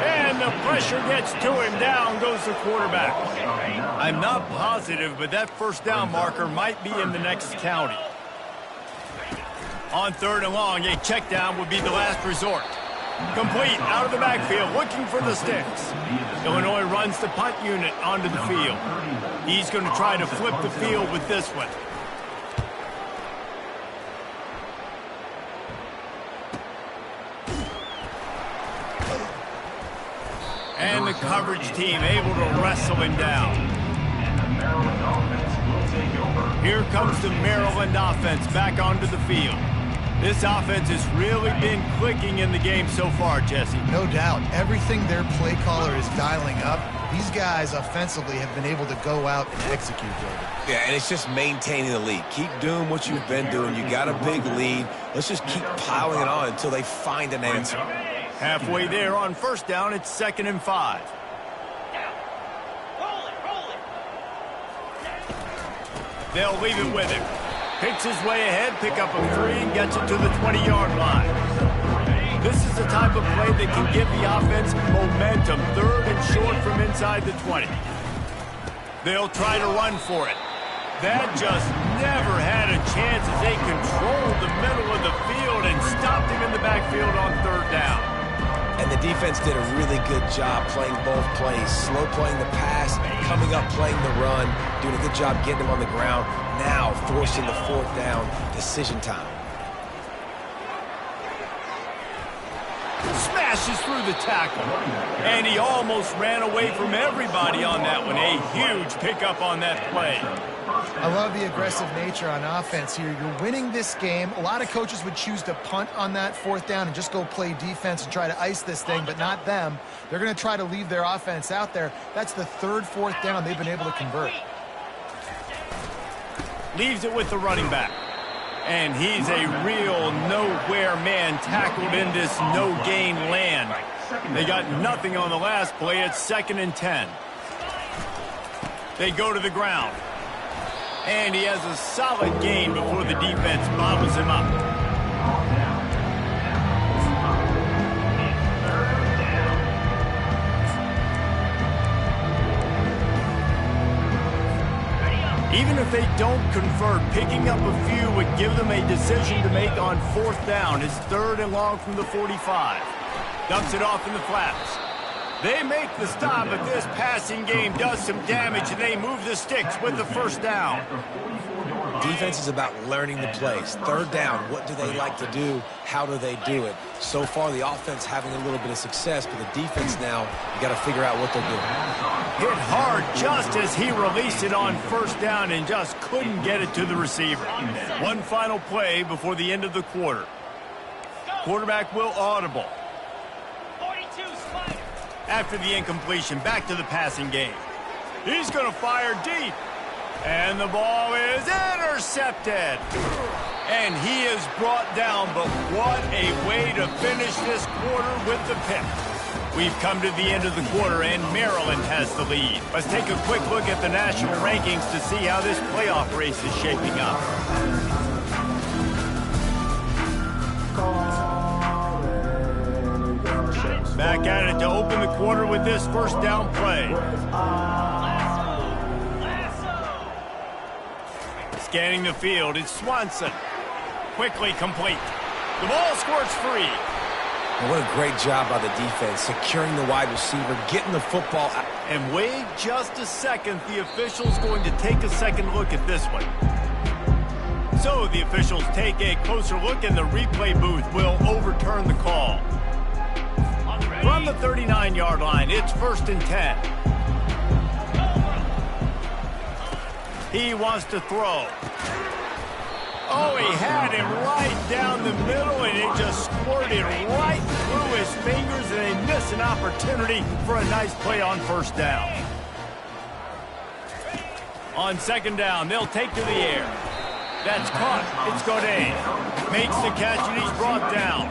And the pressure gets to him. Down goes the quarterback. I'm not positive, but that first down marker might be in the next county. On 3rd and long, a check down would be the last resort. Complete out of the backfield, looking for the sticks. Illinois runs the punt unit onto the field. He's going to try to flip the field with this one. And the coverage team able to wrestle him down. And the Maryland offense will take over. Here comes the Maryland offense back onto the field. This offense has really been clicking in the game so far, Jesse. No doubt. Everything their play caller is dialing up, these guys offensively have been able to go out and execute, David. Yeah, and it's just maintaining the lead. Keep doing what you've been doing. You got a big lead. Let's just keep piling it on until they find an answer. Halfway there on first down, it's 2nd and 5. Roll it. They'll leave it with him. Picks his way ahead, pick up a 3, and gets it to the 20-yard line. This is the type of play that can give the offense momentum. 3rd and short from inside the 20. They'll try to run for it. That just never had a chance as they controlled the middle of the field and stopped him in the backfield on 3rd down. And the defense did a really good job playing both plays. Slow playing the pass, coming up playing the run, doing a good job getting him on the ground. Now forcing the 4th down, decision time. Smash pushes through the tackle. And he almost ran away from everybody on that one. A huge pickup on that play. I love the aggressive nature on offense here. You're winning this game. A lot of coaches would choose to punt on that 4th down and just go play defense and try to ice this thing, but not them. They're going to try to leave their offense out there. That's the 3rd 4th down they've been able to convert. Leaves it with the running back. And he's a real nowhere man tackled in this no-gain land. They got nothing on the last play. It's 2nd and 10. They go to the ground. And he has a solid gain before the defense bobbles him up. Even if they don't convert, picking up a few would give them a decision to make on 4th down. It's 3rd and long from the 45. Dumps it off in the flats. They make the stop, but this passing game does some damage, and they move the sticks with the 1st down. Defense is about learning the plays. 3rd down, what do they like to do? How do they do it? So far, the offense having a little bit of success, but the defense now, you got to figure out what they're doing. Hit hard just as he released it on 1st down and just couldn't get it to the receiver. One final play before the end of the quarter. Quarterback will audible. After the incompletion, back to the passing game. He's going to fire deep. And the ball is intercepted. And he is brought down, but what a way to finish this quarter with the pick. We've come to the end of the quarter, and Maryland has the lead. Let's take a quick look at the national rankings to see how this playoff race is shaping up. Back at it to open the quarter with this 1st down play. Scanning the field, it's Swanson. Quickly complete. The ball squirts free. And what a great job by the defense, securing the wide receiver, getting the football out. And wait just a second, the official's going to take a second look at this one. So the officials take a closer look, and the replay booth will overturn the call. From the 39-yard line, it's 1st and 10. He wants to throw. Oh, he had him right down the middle, and it just squirted right through his fingers, and they miss an opportunity for a nice play on 1st down. On 2nd down, they'll take to the air. That's caught. It's Godet. Makes the catch, and he's brought down.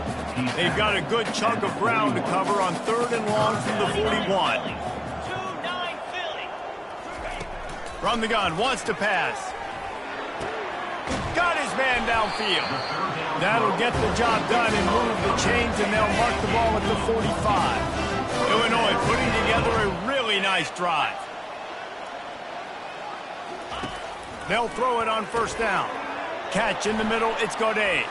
They've got a good chunk of ground to cover on 3rd and long from the 41. From the gun, wants to pass. Got his man downfield. That'll get the job done and move the chains, and they'll mark the ball at the 45. Illinois putting together a really nice drive. They'll throw it on 1st down. Catch in the middle, it's Godet.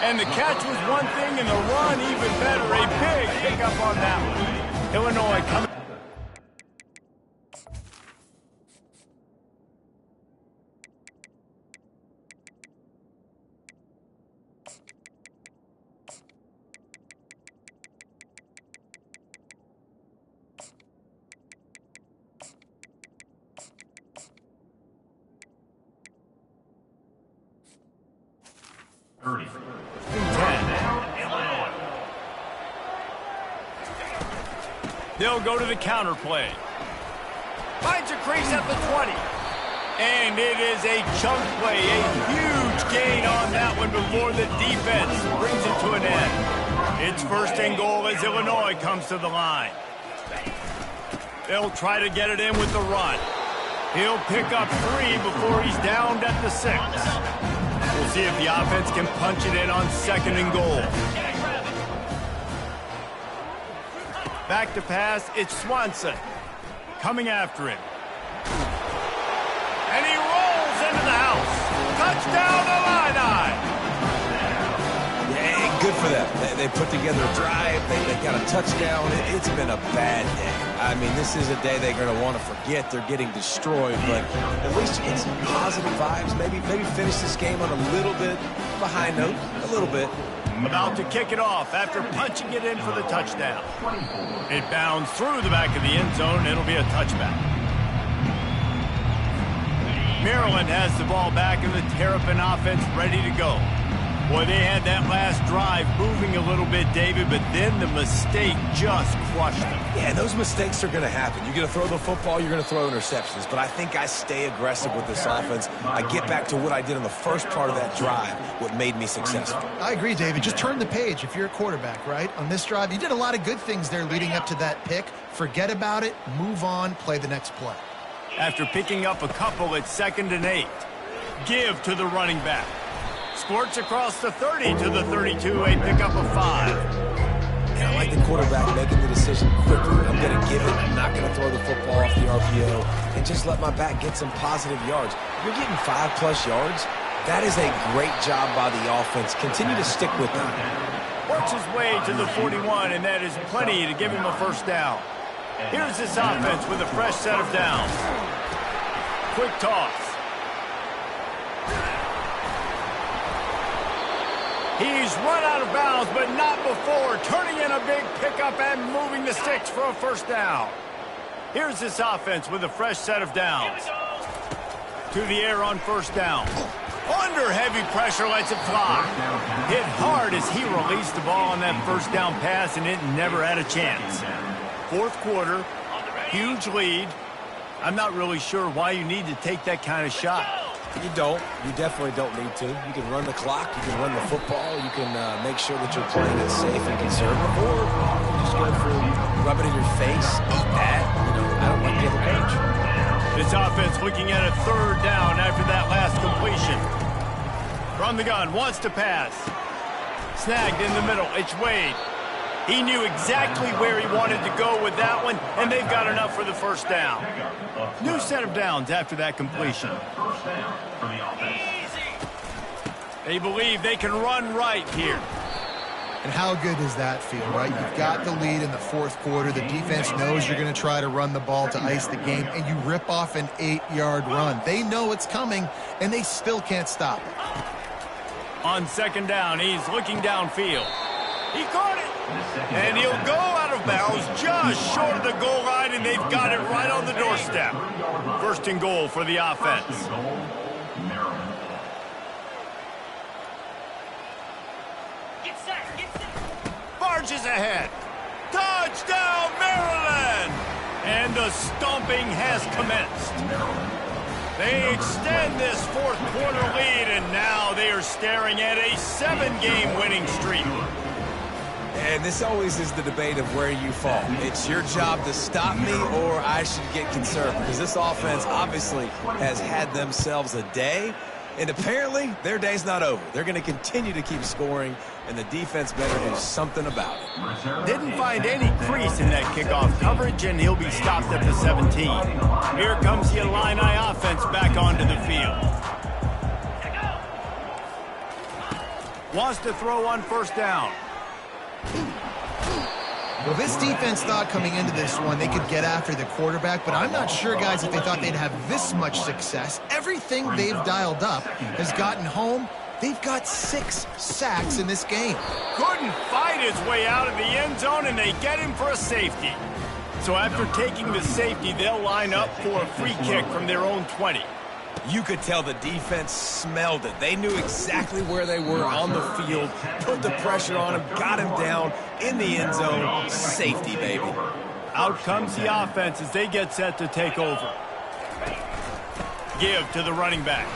And the catch was one thing, and the run even better. A big pickup on that one. Illinois coming. They'll go to the counter play. Finds a crease at the 20. And it is a chunk play, a huge gain on that one before the defense brings it to an end. It's 1st and goal as Illinois comes to the line. They'll try to get it in with the run. He'll pick up 3 before he's downed at the 6. We'll see if the offense can punch it in on 2nd and goal. Back to pass, it's Swanson. Coming after him. And he rolls into the house. Touchdown, Illini! Yeah, good for them. They put together a drive. They got a touchdown. It's been a bad day. I mean, this is a day they're going to want to forget. They're getting destroyed, but at least you get some positive vibes. Maybe finish this game on a little bit of a high note, a little bit. About to kick it off after punching it in for the touchdown. It bounds through the back of the end zone. It'll be a touchback. Maryland has the ball back in the Terrapin offense ready to go. Boy, they had that last drive moving a little bit, David, but then the mistake just crushed them. Yeah, those mistakes are going to happen. You're going to throw the football, you're going to throw interceptions. But I think I stay aggressive with this offense. I get back to what I did in the first part of that drive, what made me successful. I agree, David. Just turn the page if you're a quarterback, right? On this drive, you did a lot of good things there leading up to that pick. Forget about it, move on, play the next play. After picking up a couple, it's 2nd and 8. Give to the running back. Squirts across the 30 to the 32, a pickup of 5. And I like the quarterback making the decision quickly. I'm going to give it. I'm not going to throw the football off the RPO and just let my back get some positive yards. If you're getting 5+ yards, that is a great job by the offense. Continue to stick with that. Works his way to the 41, and that is plenty to give him a first down. Here's this offense with a fresh set of downs. Quick toss. He's run out of bounds, but not before turning in a big pickup and moving the sticks for a first down. Here's this offense with a fresh set of downs. To the air on first down. Under heavy pressure, lets it fly. Hit hard as he released the ball on that first down pass, and it never had a chance. 4th quarter, huge lead. I'm not really sure why you need to take that kind of shot. You don't. You definitely don't need to. You can run the clock. You can run the football. You can make sure that you're playing it safe and conservative. Or you can just go for rub it in your face, eat that. I don't like the other page. This offense looking at a 3rd down after that last completion. From the gun, wants to pass. Snagged in the middle. It's Wade. He knew exactly where he wanted to go with that one, and they've got enough for the first down. New set of downs after that completion. They believe they can run right here. And how good does that feel, right? You've got the lead in the 4th quarter. The defense knows you're going to try to run the ball to ice the game, and you rip off an 8-yard run. They know it's coming, and they still can't stop it. On 2nd down, he's looking downfield. He caught it. And he'll go out of bounds just short of the goal line, and they've got it right on the doorstep. 1st and goal for the offense. Barges ahead. Touchdown, Maryland! And the stomping has commenced. They extend this 4th quarter lead, and now they are staring at a 7-game winning streak. And this always is the debate of where you fall. It's your job to stop me, or I should get conservative. Because this offense obviously has had themselves a day, and apparently their day's not over. They're going to continue to keep scoring, and the defense better do something about it. Didn't find any crease in that kickoff coverage, and he'll be stopped at the 17. Here comes the Illini offense back onto the field. Wants to throw on first down. Well, this defense thought coming into this one they could get after the quarterback, but I'm not sure, guys, if they thought they'd have this much success. Everything they've dialed up has gotten home. They've got 6 sacks in this game. Couldn't fight his way out of the end zone, and they get him for a safety. So after taking the safety, they'll line up for a free kick from their own 20. You could tell the defense smelled it. They knew exactly where they were on the field, put the pressure on him, got him down in the end zone. Safety, baby. Out comes the offense as they get set to take over. Give to the running back.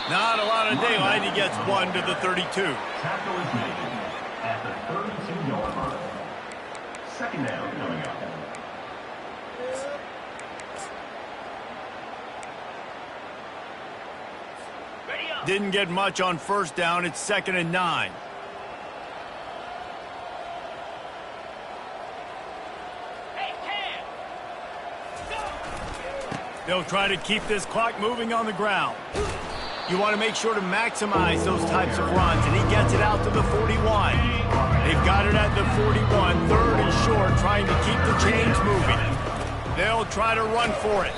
Not a lot of daylight. He gets 1 to the 32. Tackle is made at the 32-yard line. 2nd down coming up. Didn't get much on first down. It's 2nd and 9. They'll try to keep this clock moving on the ground. You want to make sure to maximize those types of runs, and he gets it out to the 41. They've got it at the 41, 3rd and short, trying to keep the chains moving. They'll try to run for it.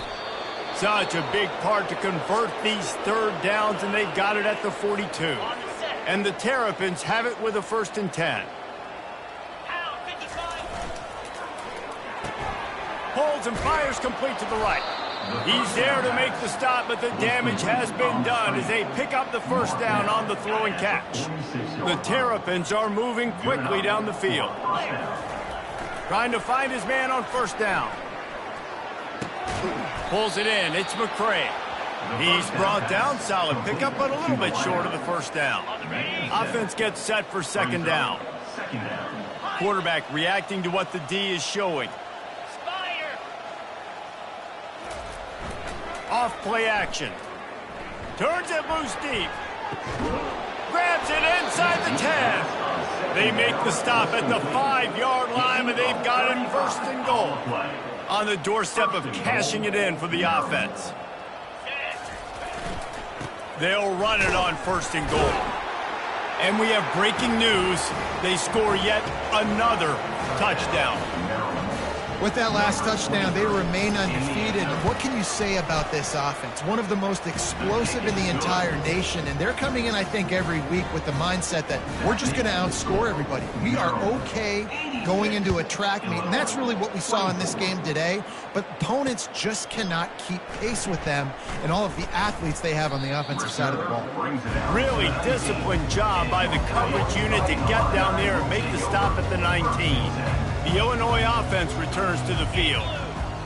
Such a big part to convert these 3rd downs, and they've got it at the 42. And the Terrapins have it with a 1st and 10. Pulls and fires complete to the right. He's there to make the stop, but the damage has been done as they pick up the 1st down on the throw and catch. The Terrapins are moving quickly down the field. Trying to find his man on 1st down. Pulls it in. It's McCray. He's brought down. Solid pickup, but a little bit short of the 1st down. Offense gets set for 2nd down. Quarterback reacting to what the D is showing. Off play action. Turns it loose deep. Grabs it inside the 10. They make the stop at the 5-yard line, and they've got it 1st and goal. On the doorstep of cashing it in for the offense. They'll run it on 1st and goal. And we have breaking news. They score yet another touchdown. With that last touchdown, they remain undefeated. What can you say about this offense? One of the most explosive in the entire nation, and they're coming in, I think, every week with the mindset that we're just going to outscore everybody. We are okay going into a track meet, and that's really what we saw in this game today. But opponents just cannot keep pace with them and all of the athletes they have on the offensive side of the ball. Really disciplined job by the coverage unit to get down there and make the stop at the 19. The Illinois offense returns to the field.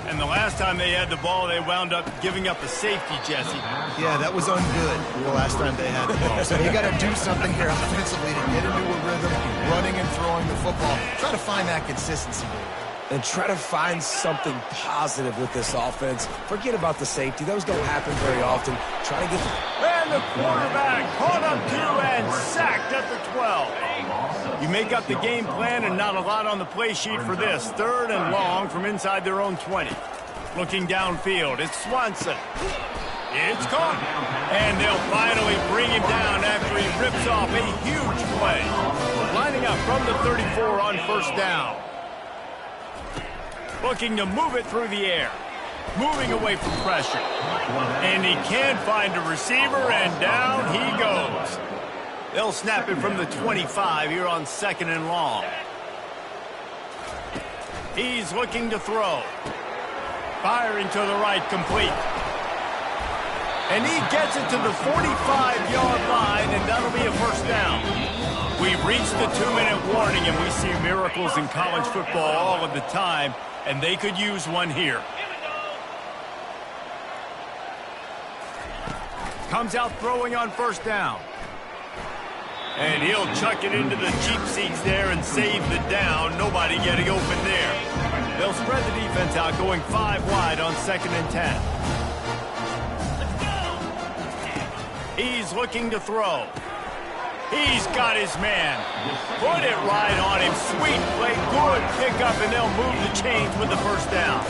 And the last time they had the ball, they wound up giving up a safety, Jesse. Yeah, that was ungood the last time they had the ball. So they got to do something here offensively to get into a rhythm, running and throwing the football. Try to find that consistency. And try to find something positive with this offense. Forget about the safety. Those don't happen very often. Try to get the... And the quarterback caught up to and sacked at the 12. You make up the game plan and not a lot on the play sheet for this. 3rd and long from inside their own 20. Looking downfield, it's Swanson. It's caught. And they'll finally bring him down after he rips off a huge play. Lining up from the 34 on 1st down. Looking to move it through the air. Moving away from pressure. And he can't find a receiver, and down he goes. They'll snap it from the 25 here on 2nd and long. He's looking to throw. Firing to the right, complete. And he gets it to the 45-yard line, and that'll be a 1st down. We've reached the 2-minute warning, and we see miracles in college football all of the time, and they could use one here. Comes out throwing on 1st down. And he'll chuck it into the cheap seats there and save the down. Nobody getting open there. They'll spread the defense out, going 5 wide on 2nd and 10. He's looking to throw. He's got his man. Put it right on him. Sweet play, good pickup, and they'll move the chains with the 1st down.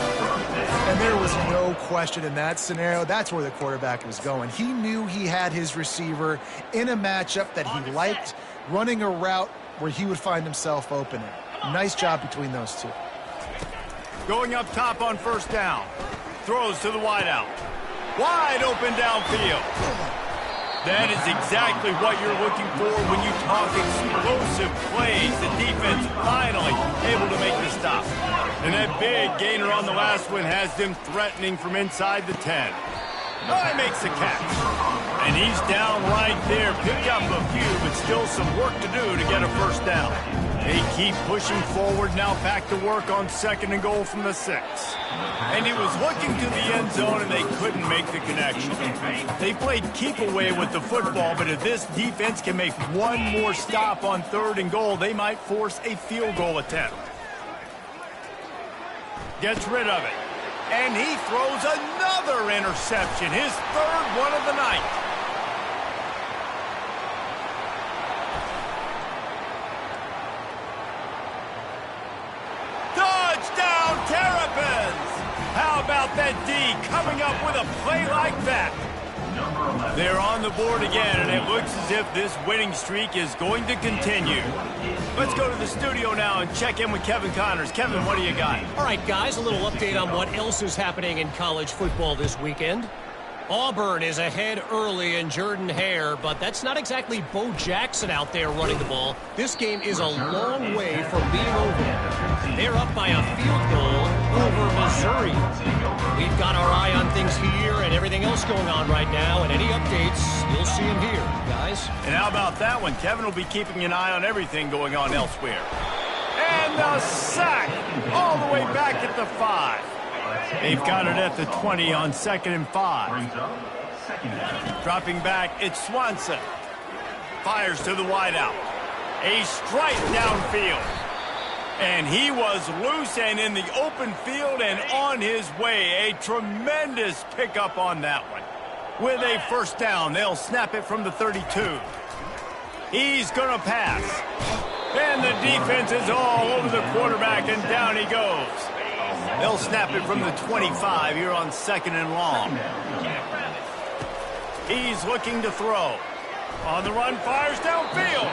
And there was no question in that scenario. That's where the quarterback was going. He knew he had his receiver in a matchup that he liked, running a route where he would find himself open. Nice job between those two. Going up top on 1st down. Throws to the wideout. Wide open downfield. That is exactly what you're looking for when you talk explosive plays. The defense finally able to make the stop. And that big gainer on the last one has them threatening from inside the 10. Oh, he makes the catch. And he's down right there. Picked up a few, but still some work to do to get a 1st down. They keep pushing forward, now back to work on 2nd and goal from the 6. And he was looking to the end zone, and they couldn't make the connection. They played keep away with the football, but if this defense can make one more stop on 3rd and goal, they might force a field goal attempt. Gets rid of it. And he throws another interception, his 3rd one of the night. Touchdown, Terrapins! How about that D coming up with a play like that? They're on the board again, and it looks as if this winning streak is going to continue. Let's go to the studio now and check in with Kevin Connors. Kevin, what do you got? All right, guys, a little update on what else is happening in college football this weekend. Auburn is ahead early in Jordan Hare, but that's not exactly Bo Jackson out there running the ball. This game is a long way from being over. They're up by a field goal over Missouri. We've got our eye on things here and everything else going on right now, and any updates, you'll see them here, guys. And how about that one? Kevin will be keeping an eye on everything going on elsewhere. And the sack all the way back at the 5. They've got it at the 20 on 2nd and 5. Dropping back, it's Swanson. Fires to the wideout. A strike downfield. And he was loose and in the open field and on his way. A tremendous pickup on that one. With a first down, they'll snap it from the 32. He's going to pass. And the defense is all over the quarterback, and down he goes. They'll snap it from the 25 here on 2nd and long. He's looking to throw. On the run, fires downfield.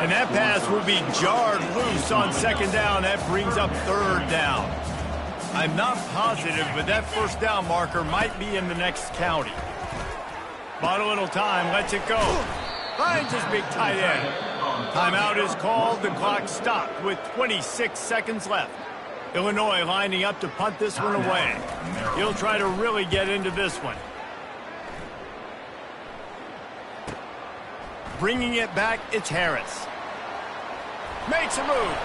And that pass will be jarred loose on 2nd down. That brings up 3rd down. I'm not positive, but that first down marker might be in the next county. Bought a little time, lets it go. Finds his big tight end. Timeout is called. The clock stopped with 26 seconds left. Illinois lining up to punt this one away. He'll try to really get into this one. Bringing it back, it's Harris. Makes a move.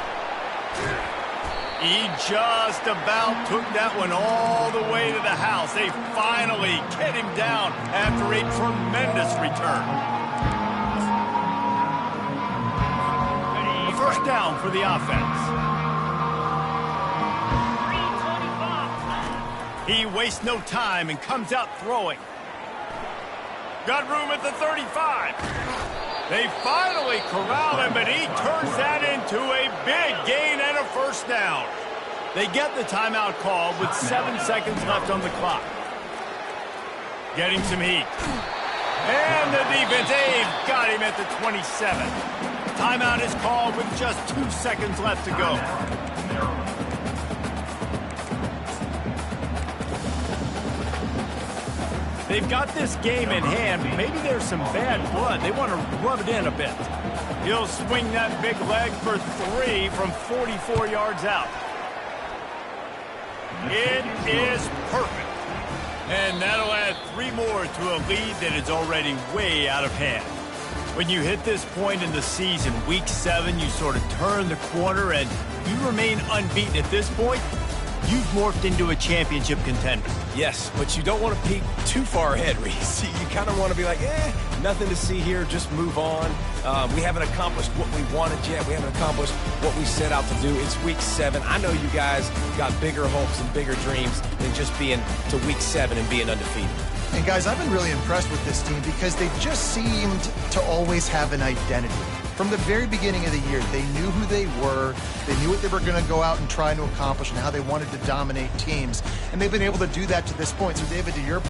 He just about took that one all the way to the house. They finally get him down after a tremendous return. A first down for the offense. He wastes no time and comes out throwing. Got room at the 35. They finally corral him, but he turns that into a big gain and a first down. They get the timeout call with 7 seconds left on the clock. Getting some heat. And the defense, they've got him at the 27. Timeout is called with just 2 seconds left to go. They've got this game in hand. Maybe there's some bad blood. They want to rub it in a bit. He'll swing that big leg for 3 from 44 yards out. It is perfect. And that'll add 3 more to a lead that is already way out of hand. When you hit this point in the season, week 7, you sort of turn the corner and you remain unbeaten at this point. You've morphed into a championship contender. Yes, but you don't want to peek too far ahead, Reese. You kind of want to be like, nothing to see here, just move on. We haven't accomplished what we wanted yet. We haven't accomplished what we set out to do. It's week 7. I know you guys got bigger hopes and bigger dreams than just being to week 7 and being undefeated. And guys, I've been really impressed with this team because they just seemed to always have an identity. From the very beginning of the year, they knew who they were, they knew what they were going to go out and try to accomplish and how they wanted to dominate teams. And they've been able to do that to this point. So, David, to your